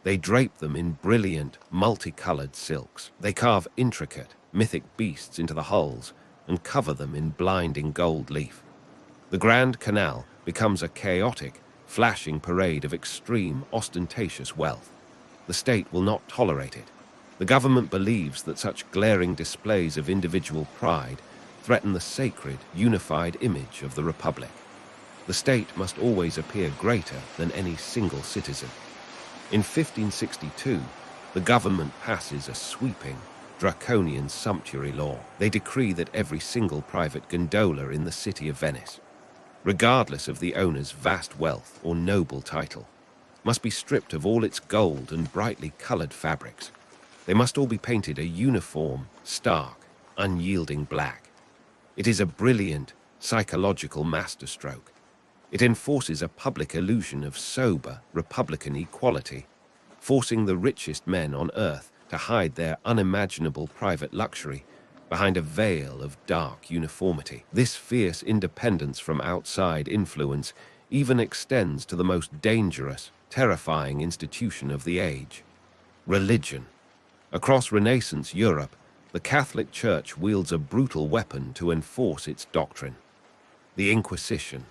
They drape them in brilliant, multicolored silks. They carve intricate, mythic beasts into the hulls and cover them in blinding gold leaf. The Grand Canal becomes a chaotic, flashing parade of extreme, ostentatious wealth. The state will not tolerate it. The government believes that such glaring displays of individual pride threaten the sacred, unified image of the Republic. The state must always appear greater than any single citizen. In 1562, the government passes a sweeping, draconian sumptuary law. They decree that every single private gondola in the city of Venice, regardless of the owner's vast wealth or noble title, must be stripped of all its gold and brightly colored fabrics. They must all be painted a uniform, stark, unyielding black. It is a brilliant, psychological masterstroke. It enforces a public illusion of sober, republican equality, forcing the richest men on earth to hide their unimaginable private luxury behind a veil of dark uniformity. This fierce independence from outside influence even extends to the most dangerous, terrifying institution of the age: religion. Across Renaissance Europe, the Catholic Church wields a brutal weapon to enforce its doctrine: the Inquisition.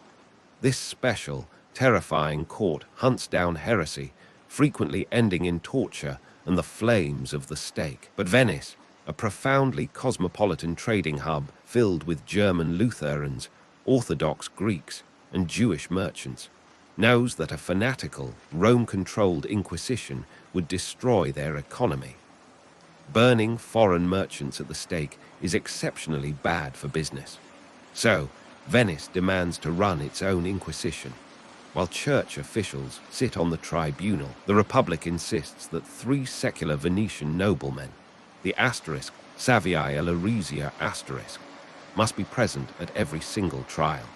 This special, terrifying court hunts down heresy, frequently ending in torture and the flames of the stake. But Venice, a profoundly cosmopolitan trading hub filled with German Lutherans, Orthodox Greeks, and Jewish merchants, knows that a fanatical, Rome-controlled Inquisition would destroy their economy. Burning foreign merchants at the stake is exceptionally bad for business. So, Venice demands to run its own Inquisition. While church officials sit on the tribunal, the Republic insists that 3 secular Venetian noblemen, the asterisk Savii Larizia asterisk, must be present at every single trial.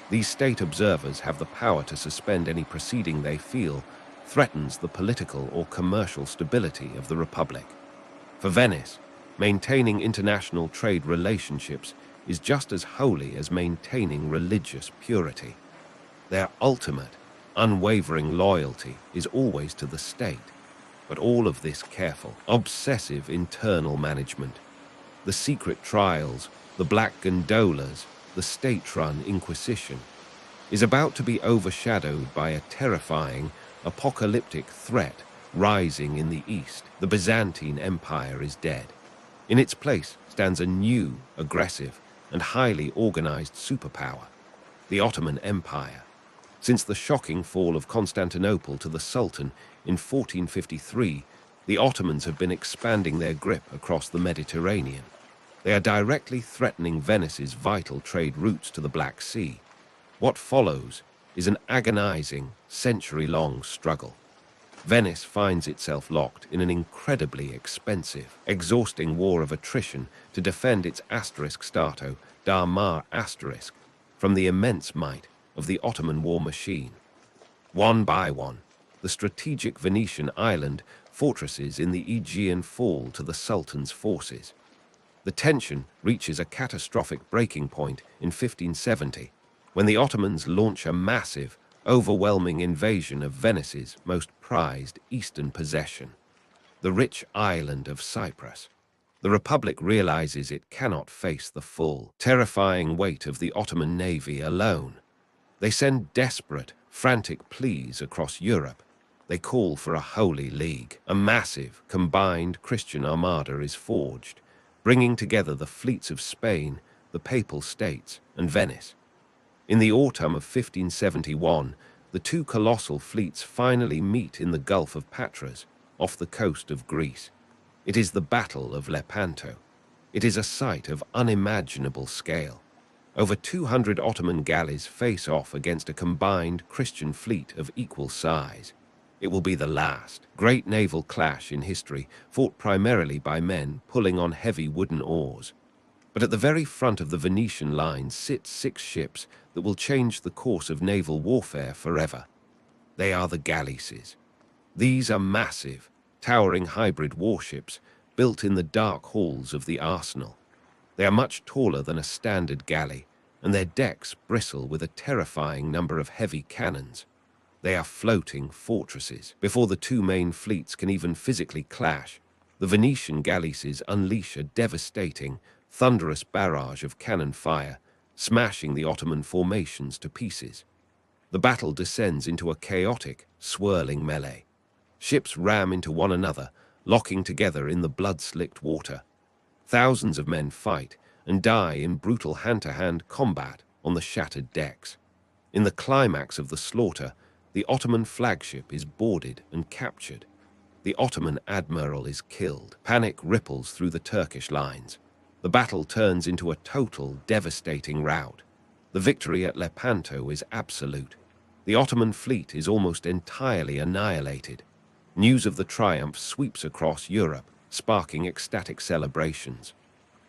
These state observers have the power to suspend any proceeding they feel threatens the political or commercial stability of the Republic. For Venice, maintaining international trade relationships is just as holy as maintaining religious purity. Their ultimate, unwavering loyalty is always to the state, but all of this careful, obsessive internal management, the secret trials, the black gondolas, the state-run Inquisition, is about to be overshadowed by a terrifying, apocalyptic threat rising in the east. The Byzantine Empire is dead. In its place stands a new, aggressive, and highly organized superpower, the Ottoman Empire. Since the shocking fall of Constantinople to the Sultan in 1453, the Ottomans have been expanding their grip across the Mediterranean. They are directly threatening Venice's vital trade routes to the Black Sea. What follows is an agonizing, century-long struggle. Venice finds itself locked in an incredibly expensive, exhausting war of attrition to defend its asterisk Stato da Mar asterisk from the immense might of the Ottoman war machine. One by one, the strategic Venetian island fortresses in the Aegean fall to the Sultan's forces. The tension reaches a catastrophic breaking point in 1570, when the Ottomans launch a massive, overwhelming invasion of Venice's most prized eastern possession, the rich island of Cyprus. The Republic realizes it cannot face the full, terrifying weight of the Ottoman navy alone. They send desperate, frantic pleas across Europe. They call for a holy league. A massive, combined Christian armada is forged, bringing together the fleets of Spain, the Papal States, and Venice. In the autumn of 1571, the 2 colossal fleets finally meet in the Gulf of Patras, off the coast of Greece. It is the Battle of Lepanto. It is a sight of unimaginable scale. Over 200 Ottoman galleys face off against a combined Christian fleet of equal size. It will be the last great naval clash in history, fought primarily by men pulling on heavy wooden oars. But at the very front of the Venetian line sit 6 ships that will change the course of naval warfare forever. They are the galleasses. These are massive, towering hybrid warships built in the dark halls of the arsenal. They are much taller than a standard galley, and their decks bristle with a terrifying number of heavy cannons. They are floating fortresses. Before the 2 main fleets can even physically clash, the Venetian galleasses unleash a devastating, thunderous barrage of cannon fire, smashing the Ottoman formations to pieces. The battle descends into a chaotic, swirling melee. Ships ram into one another, locking together in the blood-slicked water. Thousands of men fight and die in brutal hand-to-hand combat on the shattered decks. In the climax of the slaughter, the Ottoman flagship is boarded and captured. The Ottoman admiral is killed. Panic ripples through the Turkish lines. The battle turns into a total, devastating rout. The victory at Lepanto is absolute. The Ottoman fleet is almost entirely annihilated. News of the triumph sweeps across Europe, sparking ecstatic celebrations.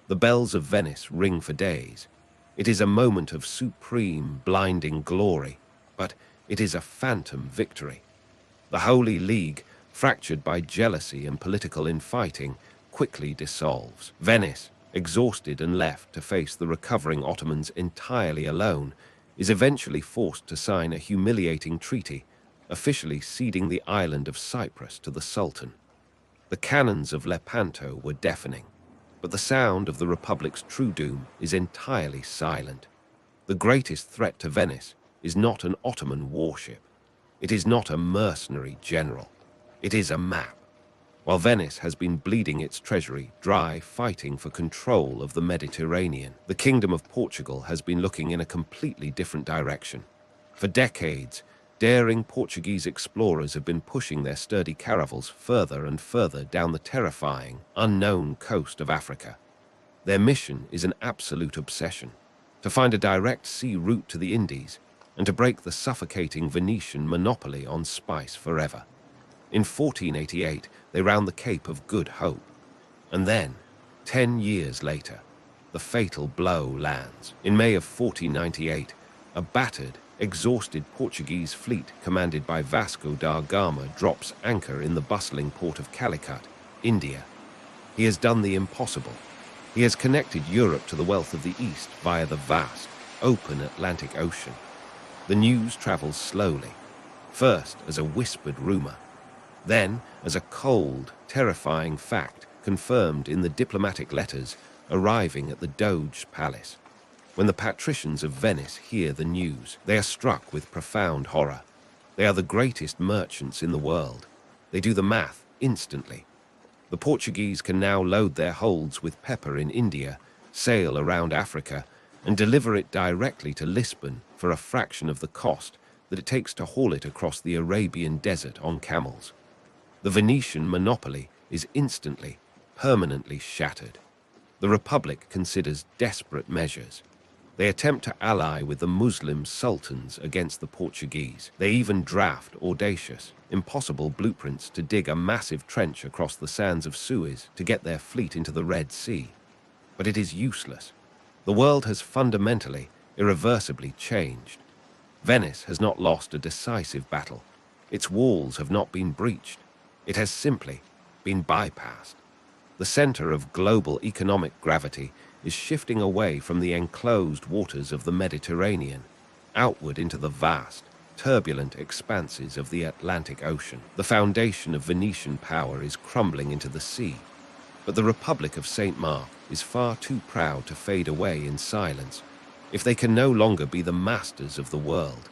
The bells of Venice ring for days. It is a moment of supreme, blinding glory, but it is a phantom victory. The Holy League, fractured by jealousy and political infighting, quickly dissolves. Venice, exhausted and left to face the recovering Ottomans entirely alone, is eventually forced to sign a humiliating treaty, officially ceding the island of Cyprus to the Sultan. The cannons of Lepanto were deafening, but the sound of the Republic's true doom is entirely silent. The greatest threat to Venice, is not an Ottoman warship. It is not a mercenary general. It is a map. While Venice has been bleeding its treasury dry fighting for control of the Mediterranean, the Kingdom of Portugal has been looking in a completely different direction. For decades, daring Portuguese explorers have been pushing their sturdy caravels further and further down the terrifying, unknown coast of Africa. Their mission is an absolute obsession: to find a direct sea route to the Indies and to break the suffocating Venetian monopoly on spice forever. In 1488, they round the Cape of Good Hope. And then, 10 years later, the fatal blow lands. In May of 1498, a battered, exhausted Portuguese fleet commanded by Vasco da Gama drops anchor in the bustling port of Calicut, India. He has done the impossible. He has connected Europe to the wealth of the East via the vast, open Atlantic Ocean. The news travels slowly, first as a whispered rumor, then as a cold, terrifying fact confirmed in the diplomatic letters arriving at the Doge's palace. When the patricians of Venice hear the news, they are struck with profound horror. They are the greatest merchants in the world. They do the math instantly. The Portuguese can now load their holds with pepper in India, sail around Africa, and deliver it directly to Lisbon for a fraction of the cost that it takes to haul it across the Arabian desert on camels. The Venetian monopoly is instantly, permanently shattered. The Republic considers desperate measures. They attempt to ally with the Muslim sultans against the Portuguese. They even draft audacious, impossible blueprints to dig a massive trench across the sands of Suez to get their fleet into the Red Sea. But it is useless. The world has fundamentally, irreversibly changed. Venice has not lost a decisive battle. Its walls have not been breached. It has simply been bypassed. The center of global economic gravity is shifting away from the enclosed waters of the Mediterranean, outward into the vast, turbulent expanses of the Atlantic Ocean. The foundation of Venetian power is crumbling into the sea, but the Republic of St. Mark is far too proud to fade away in silence. If they can no longer be the masters of the world,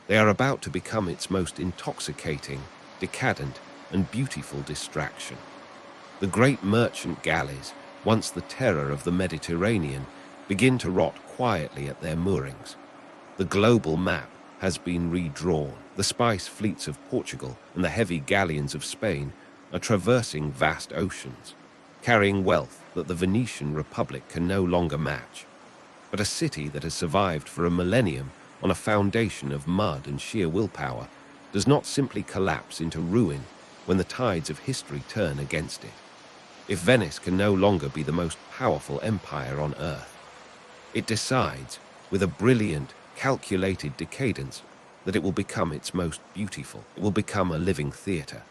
they are about to become its most intoxicating, decadent, and beautiful distraction. The great merchant galleys, once the terror of the Mediterranean, begin to rot quietly at their moorings. The global map has been redrawn. The spice fleets of Portugal and the heavy galleons of Spain are traversing vast oceans, carrying wealth that the Venetian Republic can no longer match. But a city that has survived for a millennium on a foundation of mud and sheer willpower does not simply collapse into ruin when the tides of history turn against it. If Venice can no longer be the most powerful empire on earth, it decides, with a brilliant, calculated decadence, that it will become its most beautiful. It will become a living theater.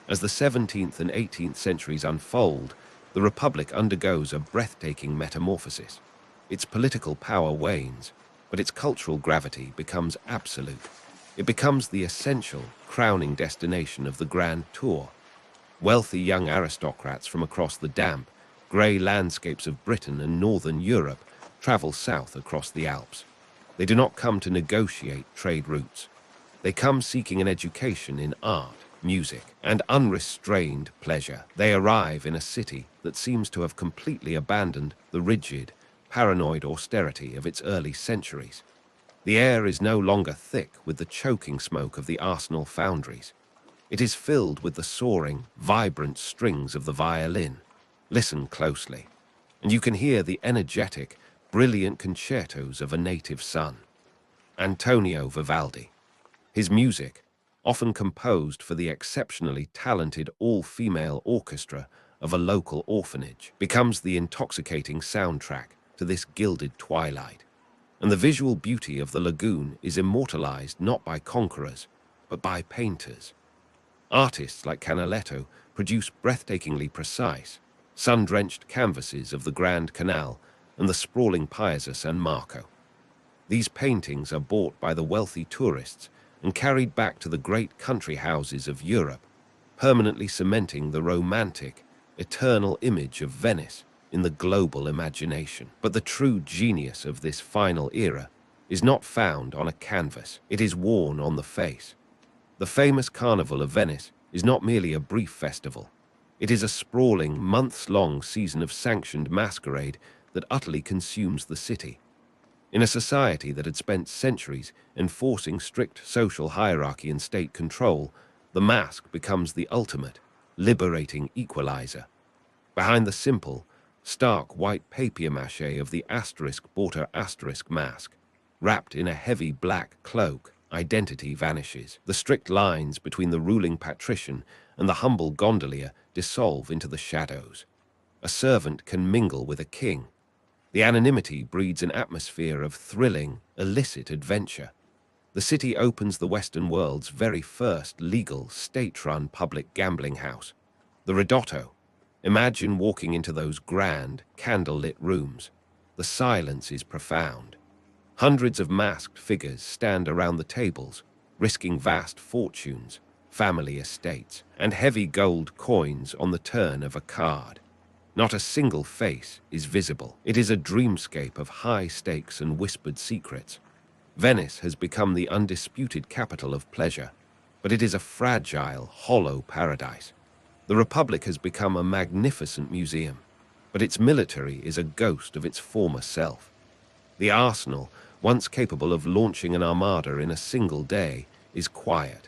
As the 17th and 18th centuries unfold, the Republic undergoes a breathtaking metamorphosis. Its political power wanes, but its cultural gravity becomes absolute. It becomes the essential, crowning destination of the Grand Tour. Wealthy young aristocrats from across the damp, grey landscapes of Britain and northern Europe travel south across the Alps. They do not come to negotiate trade routes. They come seeking an education in art, music, and unrestrained pleasure. They arrive in a city that seems to have completely abandoned the rigid, paranoid austerity of its early centuries. The air is no longer thick with the choking smoke of the arsenal foundries. It is filled with the soaring, vibrant strings of the violin. Listen closely, and you can hear the energetic, brilliant concertos of a native son, Antonio Vivaldi. His music, often composed for the exceptionally talented all-female orchestra of a local orphanage, becomes the intoxicating soundtrack to this gilded twilight. And the visual beauty of the lagoon is immortalized not by conquerors, but by painters. Artists like Canaletto produce breathtakingly precise, sun-drenched canvases of the Grand Canal and the sprawling Piazza of San Marco. These paintings are bought by the wealthy tourists and carried back to the great country houses of Europe, permanently cementing the romantic, eternal image of Venice in the global imagination. But the true genius of this final era is not found on a canvas, it is worn on the face. The famous Carnival of Venice is not merely a brief festival. It is a sprawling, months-long season of sanctioned masquerade that utterly consumes the city. In a society that had spent centuries enforcing strict social hierarchy and state control, the mask becomes the ultimate, liberating equalizer. Behind the simple, stark white papier-mâché of the *** mask, wrapped in a heavy black cloak, identity vanishes. The strict lines between the ruling patrician and the humble gondolier dissolve into the shadows. A servant can mingle with a king. The anonymity breeds an atmosphere of thrilling, illicit adventure. The city opens the Western world's very first legal, state-run public gambling house, the Ridotto. Imagine walking into those grand, candle-lit rooms. The silence is profound. Hundreds of masked figures stand around the tables, risking vast fortunes, family estates, and heavy gold coins on the turn of a card. Not a single face is visible. It is a dreamscape of high stakes and whispered secrets. Venice has become the undisputed capital of pleasure, but it is a fragile, hollow paradise. The Republic has become a magnificent museum, but its military is a ghost of its former self. The arsenal, once capable of launching an armada in a single day, is quiet.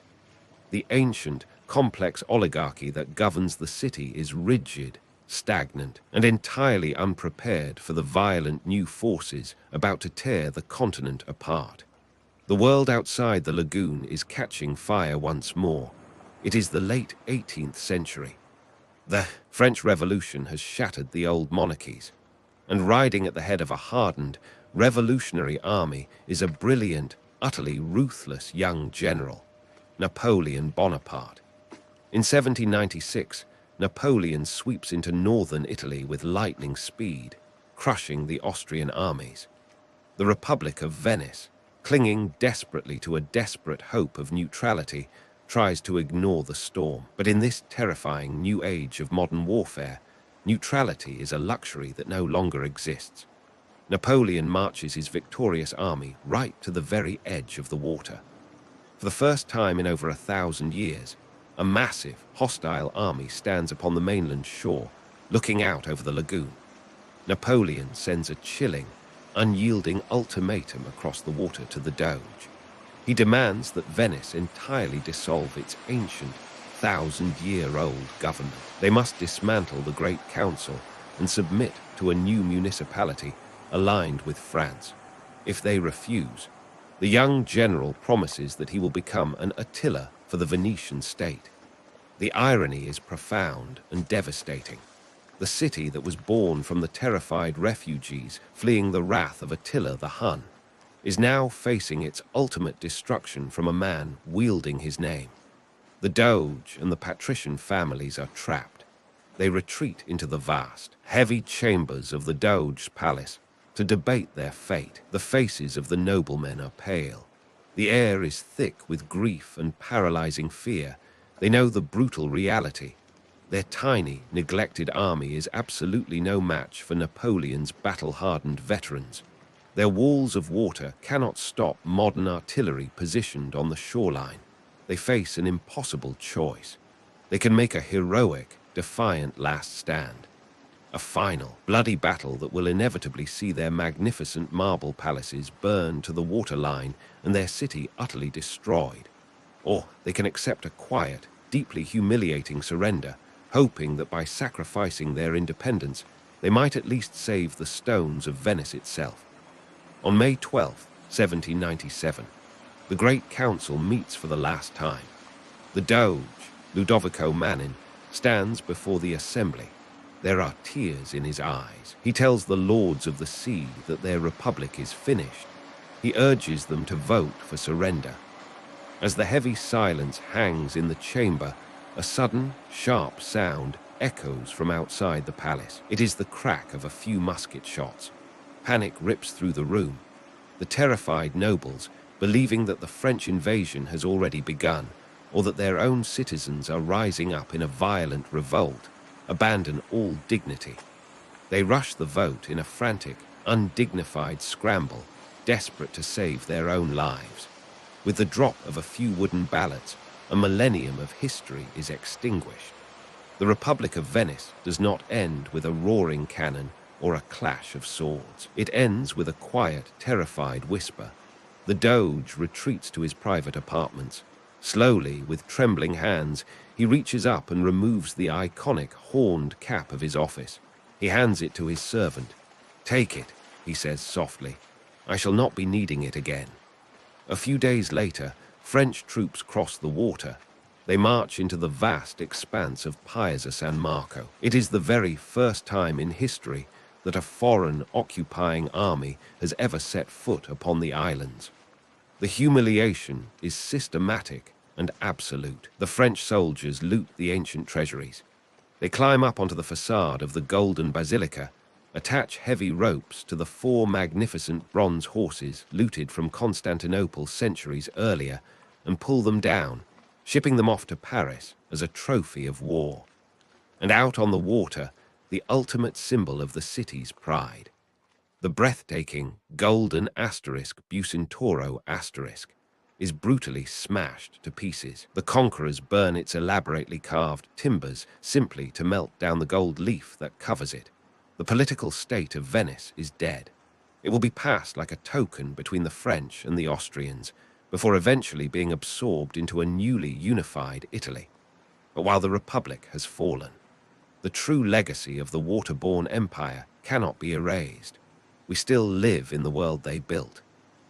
The ancient, complex oligarchy that governs the city is rigid, stagnant, and entirely unprepared for the violent new forces about to tear the continent apart. The world outside the lagoon is catching fire once more. It is the late 18th century. The French Revolution has shattered the old monarchies, and riding at the head of a hardened, revolutionary army is a brilliant, utterly ruthless young general, Napoleon Bonaparte. In 1796, Napoleon sweeps into northern Italy with lightning speed, crushing the Austrian armies. The Republic of Venice, clinging desperately to a desperate hope of neutrality, tries to ignore the storm. But in this terrifying new age of modern warfare, neutrality is a luxury that no longer exists. Napoleon marches his victorious army right to the very edge of the water. For the first time in over 1,000 years, a massive, hostile army stands upon the mainland shore, looking out over the lagoon. Napoleon sends a chilling, unyielding ultimatum across the water to the Doge. He demands that Venice entirely dissolve its ancient, 1,000-year-old government. They must dismantle the Great Council and submit to a new municipality aligned with France. If they refuse, the young general promises that he will become an Attila for the Venetian state. The irony is profound and devastating. The city that was born from the terrified refugees fleeing the wrath of Attila the Hun is now facing its ultimate destruction from a man wielding his name. The Doge and the patrician families are trapped. They retreat into the vast, heavy chambers of the Doge's palace to debate their fate. The faces of the noblemen are pale. The air is thick with grief and paralyzing fear. They know the brutal reality. Their tiny, neglected army is absolutely no match for Napoleon's battle-hardened veterans. Their walls of water cannot stop modern artillery positioned on the shoreline. They face an impossible choice. They can make a heroic, defiant last stand. A final, bloody battle that will inevitably see their magnificent marble palaces burn to the waterline and their city utterly destroyed. Or they can accept a quiet, deeply humiliating surrender, hoping that by sacrificing their independence, they might at least save the stones of Venice itself. On May 12, 1797, the Great Council meets for the last time. The Doge, Ludovico Manin, stands before the assembly. There are tears in his eyes. He tells the lords of the sea that their republic is finished. He urges them to vote for surrender. As the heavy silence hangs in the chamber, a sudden, sharp sound echoes from outside the palace. It is the crack of a few musket shots. Panic rips through the room. The terrified nobles, believing that the French invasion has already begun, or that their own citizens are rising up in a violent revolt, abandon all dignity. They rush the vote in a frantic, undignified scramble, desperate to save their own lives. With the drop of a few wooden ballots, a millennium of history is extinguished. The Republic of Venice does not end with a roaring cannon or a clash of swords. It ends with a quiet, terrified whisper. The Doge retreats to his private apartments. Slowly, with trembling hands, he reaches up and removes the iconic horned cap of his office. He hands it to his servant. "Take it," he says softly. "I shall not be needing it again." A few days later, French troops cross the water. They march into the vast expanse of Paese San Marco. It is the very first time in history that a foreign occupying army has ever set foot upon the islands. The humiliation is systematic and absolute. The French soldiers loot the ancient treasuries. They climb up onto the facade of the Golden Basilica, attach heavy ropes to the 4 magnificent bronze horses looted from Constantinople centuries earlier, and pull them down, shipping them off to Paris as a trophy of war. And out on the water, the ultimate symbol of the city's pride. The breathtaking golden asterisk Bucentoro asterisk is brutally smashed to pieces. The conquerors burn its elaborately carved timbers simply to melt down the gold leaf that covers it. The political state of Venice is dead. It will be passed like a token between the French and the Austrians, before eventually being absorbed into a newly unified Italy. But while the Republic has fallen, the true legacy of the waterborne empire cannot be erased. We still live in the world they built.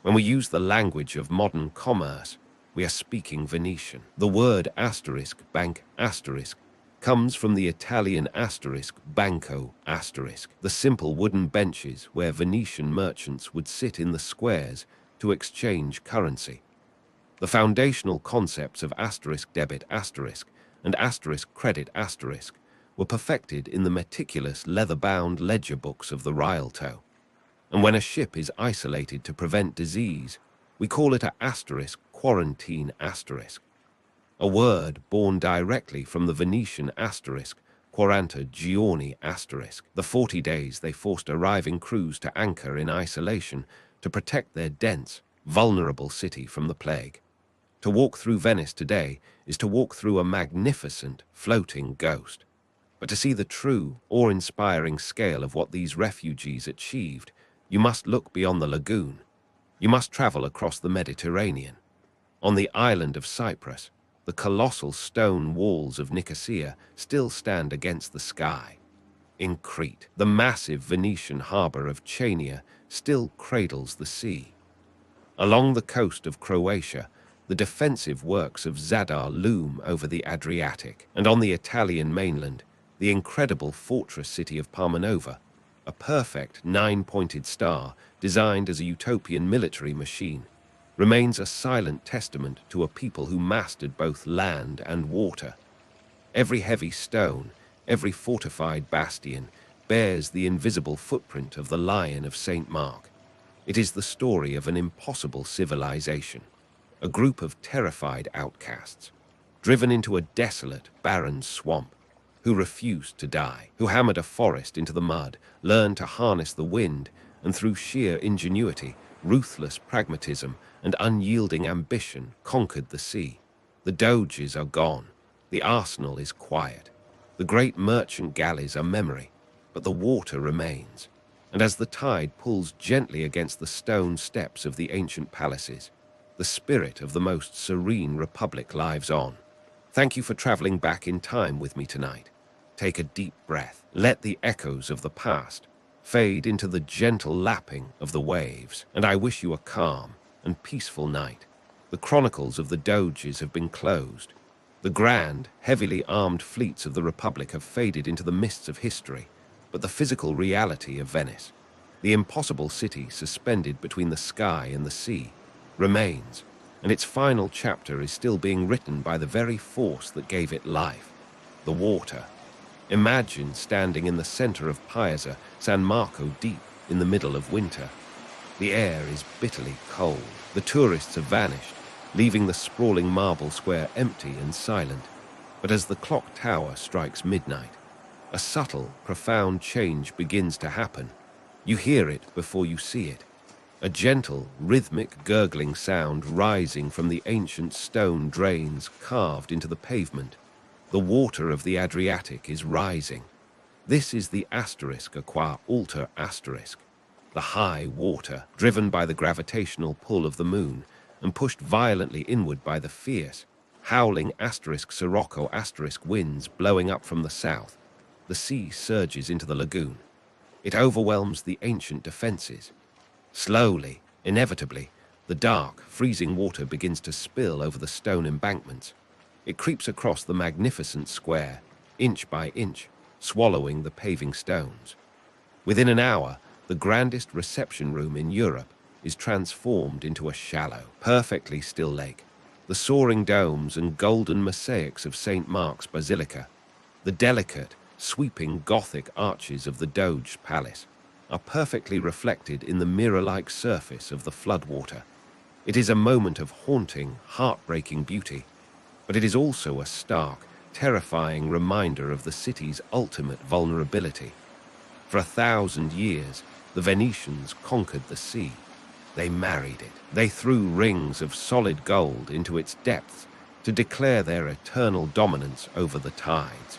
When we use the language of modern commerce, we are speaking Venetian. The word asterisk, bank asterisk, comes from the Italian asterisk, banco asterisk, the simple wooden benches where Venetian merchants would sit in the squares to exchange currency. The foundational concepts of asterisk debit asterisk and asterisk credit asterisk were perfected in the meticulous leather-bound ledger books of the Rialto. And when a ship is isolated to prevent disease, we call it a asterisk quarantine asterisk, a word born directly from the Venetian asterisk quaranta giorni asterisk, the 40 days they forced arriving crews to anchor in isolation to protect their dense, vulnerable city from the plague. To walk through Venice today is to walk through a magnificent, floating ghost. But to see the true, awe-inspiring scale of what these refugees achieved, you must look beyond the lagoon. You must travel across the Mediterranean. On the island of Cyprus, the colossal stone walls of Nicosia still stand against the sky. In Crete, the massive Venetian harbor of Chania still cradles the sea. Along the coast of Croatia, the defensive works of Zadar loom over the Adriatic, and on the Italian mainland, the incredible fortress city of Parmenova, a perfect 9-pointed star designed as a utopian military machine, remains a silent testament to a people who mastered both land and water. Every heavy stone, every fortified bastion, bears the invisible footprint of the Lion of St. Mark. It is the story of an impossible civilization, a group of terrified outcasts, driven into a desolate, barren swamp, who refused to die, who hammered a forest into the mud, learned to harness the wind, and through sheer ingenuity, ruthless pragmatism, and unyielding ambition conquered the sea. The Doges are gone. The arsenal is quiet. The great merchant galleys are memory, but the water remains. And as the tide pulls gently against the stone steps of the ancient palaces, the spirit of the most serene republic lives on. Thank you for traveling back in time with me tonight. Take a deep breath. Let the echoes of the past fade into the gentle lapping of the waves, and I wish you a calm and peaceful night. The chronicles of the Doges have been closed. The grand, heavily armed fleets of the Republic have faded into the mists of history, but the physical reality of Venice, the impossible city suspended between the sky and the sea, remains, and its final chapter is still being written by the very force that gave it life, the water. Imagine standing in the center of Paese San Marco deep in the middle of winter. The air is bitterly cold. The tourists have vanished, leaving the sprawling marble square empty and silent. But as the clock tower strikes midnight, a subtle, profound change begins to happen. You hear it before you see it. a gentle, rhythmic gurgling sound rising from the ancient stone drains carved into the pavement. The water of the Adriatic is rising. This is the asterisk qua alter asterisk, the high water, driven by the gravitational pull of the moon and pushed violently inward by the fierce, howling asterisk sirocco asterisk winds blowing up from the south. The sea surges into the lagoon. It overwhelms the ancient defenses. Slowly, inevitably, the dark, freezing water begins to spill over the stone embankments. It creeps across the magnificent square, inch by inch, swallowing the paving stones. Within an hour, the grandest reception room in Europe is transformed into a shallow, perfectly still lake. The soaring domes and golden mosaics of St. Mark's Basilica, the delicate, sweeping Gothic arches of the Doge's Palace, are perfectly reflected in the mirror-like surface of the floodwater. It is a moment of haunting, heartbreaking beauty, but it is also a stark, terrifying reminder of the city's ultimate vulnerability. For 1,000 years, the Venetians conquered the sea. They married it. They threw rings of solid gold into its depths to declare their eternal dominance over the tides.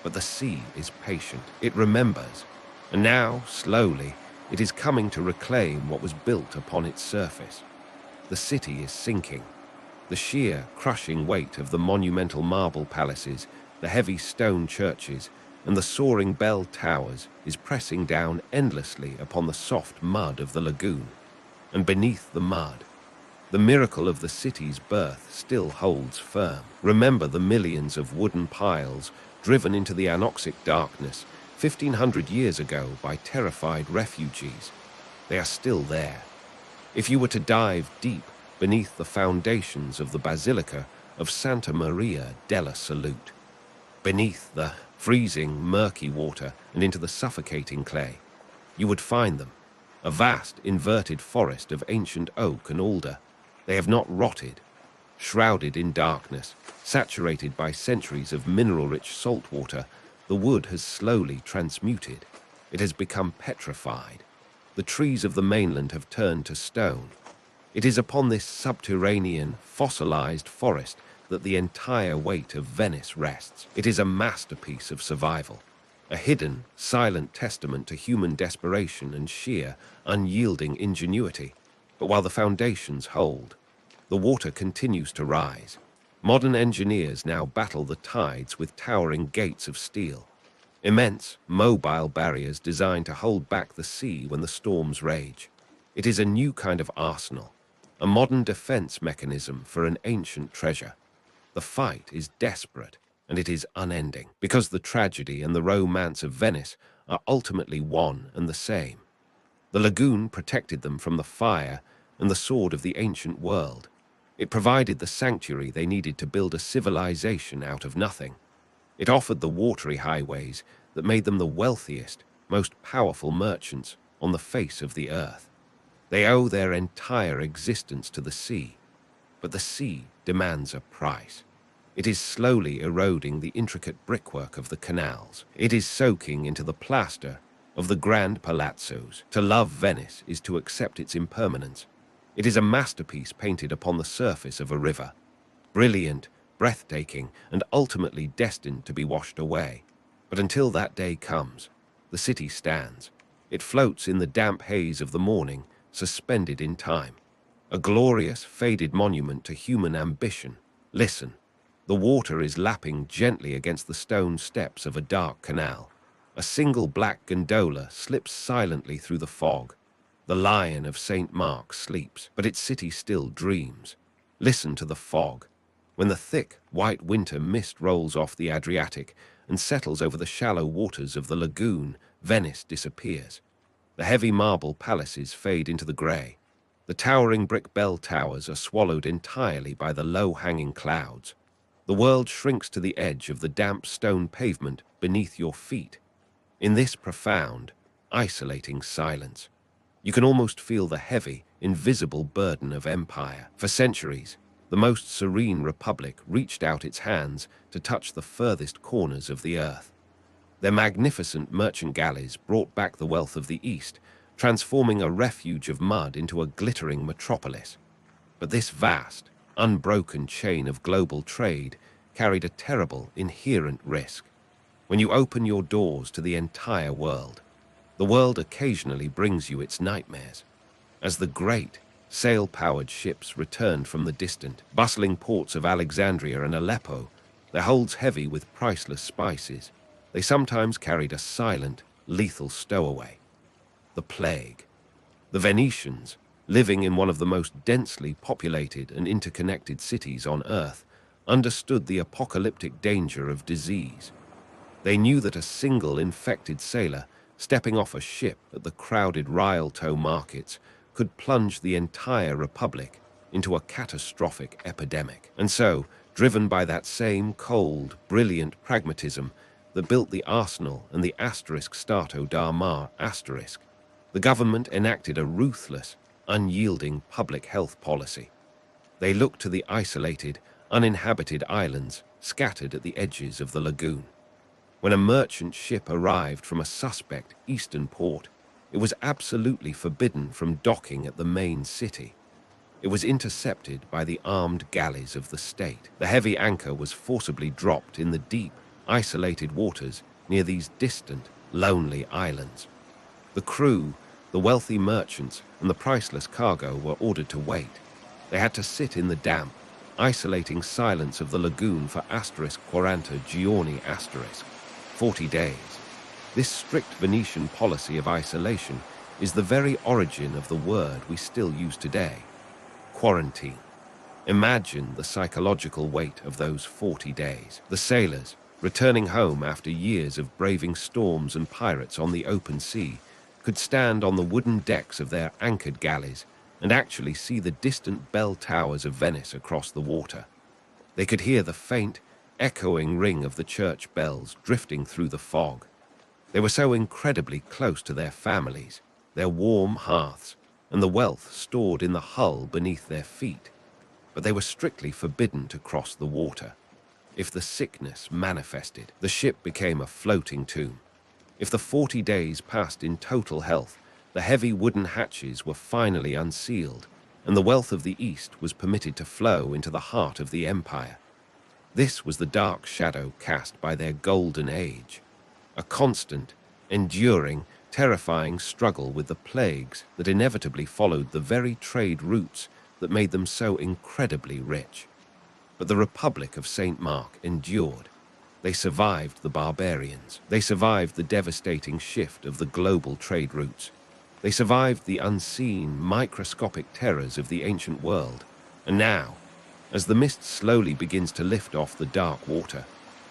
But the sea is patient. It remembers. And now, slowly, it is coming to reclaim what was built upon its surface. The city is sinking. The sheer, crushing weight of the monumental marble palaces, the heavy stone churches, and the soaring bell towers is pressing down endlessly upon the soft mud of the lagoon. And beneath the mud, the miracle of the city's birth still holds firm. Remember the millions of wooden piles driven into the anoxic darkness 1,500 years ago by terrified refugees. They are still there. If you were to dive deep beneath the foundations of the Basilica of Santa Maria della Salute, beneath the freezing, murky water and into the suffocating clay, you would find them, a vast, inverted forest of ancient oak and alder. They have not rotted, shrouded in darkness, saturated by centuries of mineral-rich salt water. The wood has slowly transmuted. It has become petrified. The trees of the mainland have turned to stone. It is upon this subterranean, fossilized forest that the entire weight of Venice rests. It is a masterpiece of survival, a hidden, silent testament to human desperation and sheer, unyielding ingenuity. But while the foundations hold, the water continues to rise. Modern engineers now battle the tides with towering gates of steel, immense, mobile barriers designed to hold back the sea when the storms rage. It is a new kind of arsenal, a modern defense mechanism for an ancient treasure. The fight is desperate, and it is unending, because the tragedy and the romance of Venice are ultimately one and the same. The lagoon protected them from the fire and the sword of the ancient world. It provided the sanctuary they needed to build a civilization out of nothing. It offered the watery highways that made them the wealthiest, most powerful merchants on the face of the earth. They owe their entire existence to the sea, but the sea demands a price. It is slowly eroding the intricate brickwork of the canals. It is soaking into the plaster of the grand palazzos. To love Venice is to accept its impermanence. It is a masterpiece painted upon the surface of a river, brilliant, breathtaking, and ultimately destined to be washed away. But until that day comes, the city stands. It floats in the damp haze of the morning, suspended in time. A glorious, faded monument to human ambition. Listen. The water is lapping gently against the stone steps of a dark canal. A single black gondola slips silently through the fog. The Lion of St. Mark sleeps, but its city still dreams. Listen to the fog. When the thick, white winter mist rolls off the Adriatic and settles over the shallow waters of the lagoon, Venice disappears. The heavy marble palaces fade into the grey. The towering brick bell towers are swallowed entirely by the low-hanging clouds. The world shrinks to the edge of the damp stone pavement beneath your feet. In this profound, isolating silence, you can almost feel the heavy, invisible burden of empire. For centuries, the most serene republic reached out its hands to touch the furthest corners of the earth. Their magnificent merchant galleys brought back the wealth of the East, transforming a refuge of mud into a glittering metropolis. But this vast, unbroken chain of global trade carried a terrible inherent risk. When you open your doors to the entire world, the world occasionally brings you its nightmares. As the great, sail-powered ships returned from the distant, bustling ports of Alexandria and Aleppo, their holds heavy with priceless spices, they sometimes carried a silent, lethal stowaway: the plague. The Venetians, living in one of the most densely populated and interconnected cities on Earth, understood the apocalyptic danger of disease. They knew that a single infected sailor stepping off a ship at the crowded Rialto markets could plunge the entire republic into a catastrophic epidemic. And so, driven by that same cold, brilliant pragmatism that built the Arsenal and the asterisk Stato d'Armar asterisk, the government enacted a ruthless, unyielding public health policy. They looked to the isolated, uninhabited islands scattered at the edges of the lagoon. When a merchant ship arrived from a suspect eastern port, it was absolutely forbidden from docking at the main city. It was intercepted by the armed galleys of the state. The heavy anchor was forcibly dropped in the deep, isolated waters near these distant, lonely islands. The crew, the wealthy merchants, and the priceless cargo were ordered to wait. They had to sit in the damp, isolating silence of the lagoon for asterisk 40 giorni asterisk, 40 days. This strict Venetian policy of isolation is the very origin of the word we still use today: quarantine. Imagine the psychological weight of those 40 days. The sailors, returning home after years of braving storms and pirates on the open sea, could stand on the wooden decks of their anchored galleys and actually see the distant bell towers of Venice across the water. They could hear the faint, echoing ring of the church bells drifting through the fog. They were so incredibly close to their families, their warm hearths, and the wealth stored in the hull beneath their feet. But they were strictly forbidden to cross the water. If the sickness manifested, the ship became a floating tomb. If the 40 days passed in total health, the heavy wooden hatches were finally unsealed, and the wealth of the East was permitted to flow into the heart of the empire. This was the dark shadow cast by their golden age, a constant, enduring, terrifying struggle with the plagues that inevitably followed the very trade routes that made them so incredibly rich. But the Republic of St. Mark endured. They survived the barbarians. They survived the devastating shift of the global trade routes. They survived the unseen, microscopic terrors of the ancient world. And now, as the mist slowly begins to lift off the dark water,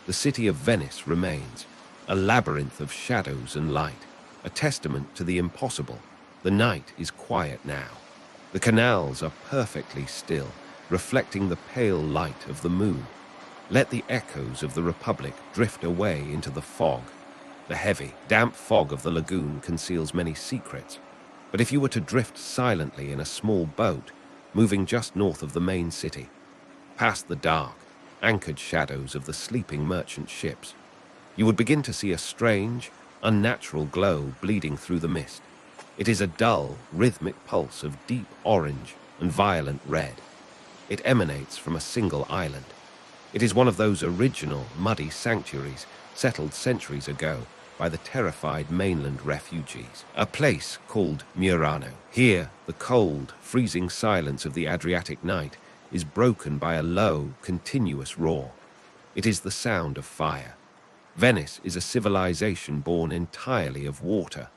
the city of Venice remains, a labyrinth of shadows and light, a testament to the impossible. The night is quiet now. The canals are perfectly still, reflecting the pale light of the moon. Let the echoes of the Republic drift away into the fog. The heavy, damp fog of the lagoon conceals many secrets. But if you were to drift silently in a small boat, moving just north of the main city, past the dark, anchored shadows of the sleeping merchant ships, you would begin to see a strange, unnatural glow bleeding through the mist. It is a dull, rhythmic pulse of deep orange and violent red. It emanates from a single island. It is one of those original, muddy sanctuaries settled centuries ago by the terrified mainland refugees, a place called Murano. Here, the cold, freezing silence of the Adriatic night is broken by a low, continuous roar. It is the sound of fire. Venice is a civilization born entirely of water,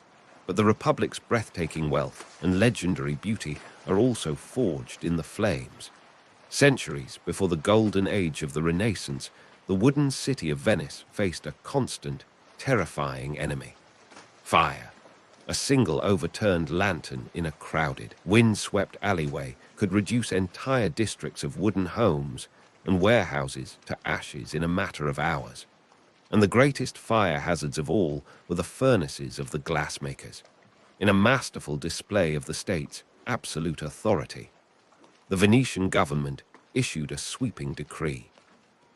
but the Republic's breathtaking wealth and legendary beauty are also forged in the flames. Centuries before the golden age of the Renaissance, the wooden city of Venice faced a constant, terrifying enemy: fire. A single overturned lantern in a crowded, wind-swept alleyway could reduce entire districts of wooden homes and warehouses to ashes in a matter of hours. And the greatest fire hazards of all were the furnaces of the glassmakers. In a masterful display of the state's absolute authority, the Venetian government issued a sweeping decree.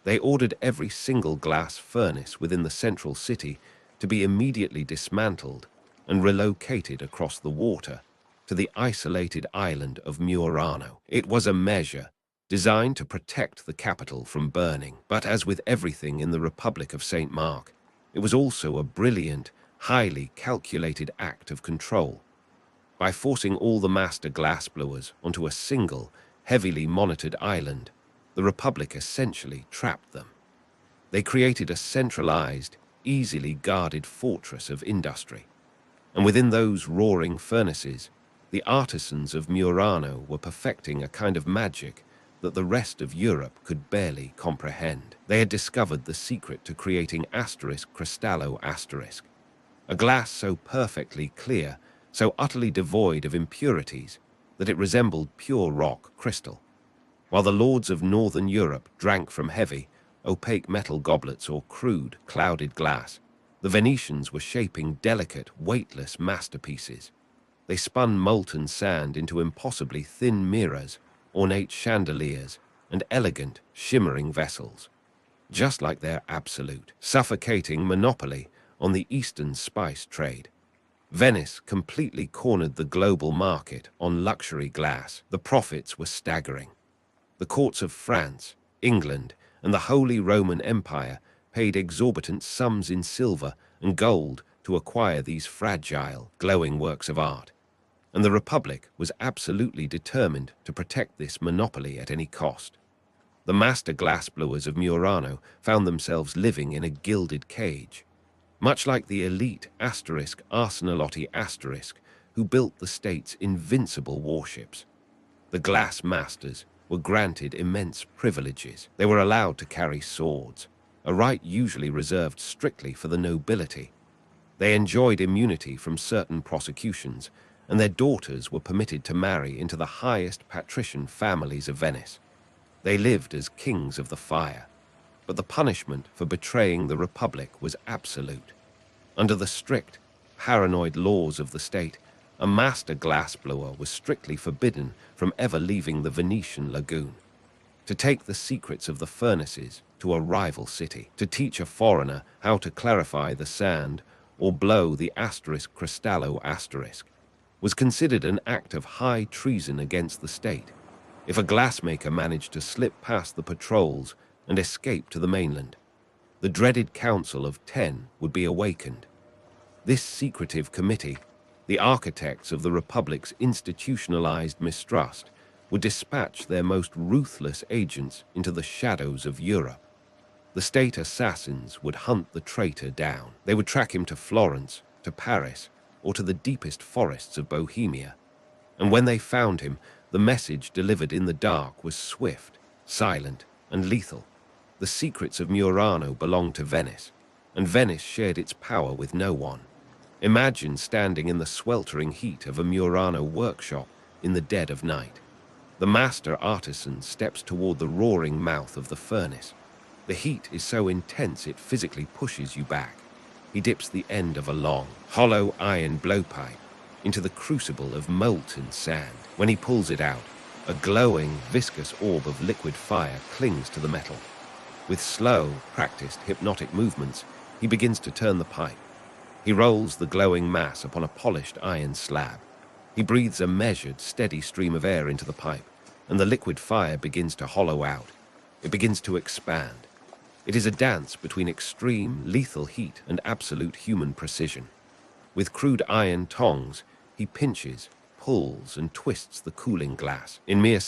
They ordered every single glass furnace within the central city to be immediately dismantled and relocated across the water to the isolated island of Murano. It was a measure designed to protect the capital from burning. But as with everything in the Republic of St. Mark, it was also a brilliant, highly calculated act of control. By forcing all the master glassblowers onto a single, heavily monitored island, the Republic essentially trapped them. They created a centralized, easily guarded fortress of industry. And within those roaring furnaces, the artisans of Murano were perfecting a kind of magic that the rest of Europe could barely comprehend. They had discovered the secret to creating asterisk cristallo asterisk, a glass so perfectly clear, so utterly devoid of impurities, that it resembled pure rock crystal. While the lords of northern Europe drank from heavy, opaque metal goblets or crude, clouded glass, the Venetians were shaping delicate, weightless masterpieces. They spun molten sand into impossibly thin mirrors, ornate chandeliers, and elegant, shimmering vessels, just like their absolute, suffocating monopoly on the Eastern spice trade. Venice completely cornered the global market on luxury glass. The profits were staggering. The courts of France, England, and the Holy Roman Empire paid exorbitant sums in silver and gold to acquire these fragile, glowing works of art. And the Republic was absolutely determined to protect this monopoly at any cost. The master glassblowers of Murano found themselves living in a gilded cage, much like the elite asterisk Arsenalotti asterisk who built the state's invincible warships. The glass masters were granted immense privileges. They were allowed to carry swords, a right usually reserved strictly for the nobility. They enjoyed immunity from certain prosecutions, and their daughters were permitted to marry into the highest patrician families of Venice. They lived as kings of the fire, but the punishment for betraying the Republic was absolute. Under the strict, paranoid laws of the state, a master glassblower was strictly forbidden from ever leaving the Venetian lagoon. To take the secrets of the furnaces to a rival city, to teach a foreigner how to clarify the sand or blow the asterisk cristallo asterisk, was considered an act of high treason against the state. If a glassmaker managed to slip past the patrols and escape to the mainland, the dreaded Council of 10 would be awakened. This secretive committee, the architects of the Republic's institutionalized mistrust, would dispatch their most ruthless agents into the shadows of Europe. The state assassins would hunt the traitor down. They would track him to Florence, to Paris, or to the deepest forests of Bohemia. And when they found him, the message delivered in the dark was swift, silent, and lethal. The secrets of Murano belonged to Venice, and Venice shared its power with no one. Imagine standing in the sweltering heat of a Murano workshop in the dead of night. The master artisan steps toward the roaring mouth of the furnace. The heat is so intense it physically pushes you back. He dips the end of a long, hollow iron blowpipe into the crucible of molten sand. When he pulls it out, a glowing, viscous orb of liquid fire clings to the metal. With slow, practiced, hypnotic movements, he begins to turn the pipe. He rolls the glowing mass upon a polished iron slab. He breathes a measured, steady stream of air into the pipe, and the liquid fire begins to hollow out. It begins to expand. It is a dance between extreme, lethal heat and absolute human precision. With crude iron tongs, he pinches, pulls, and twists the cooling glass. In mere seconds,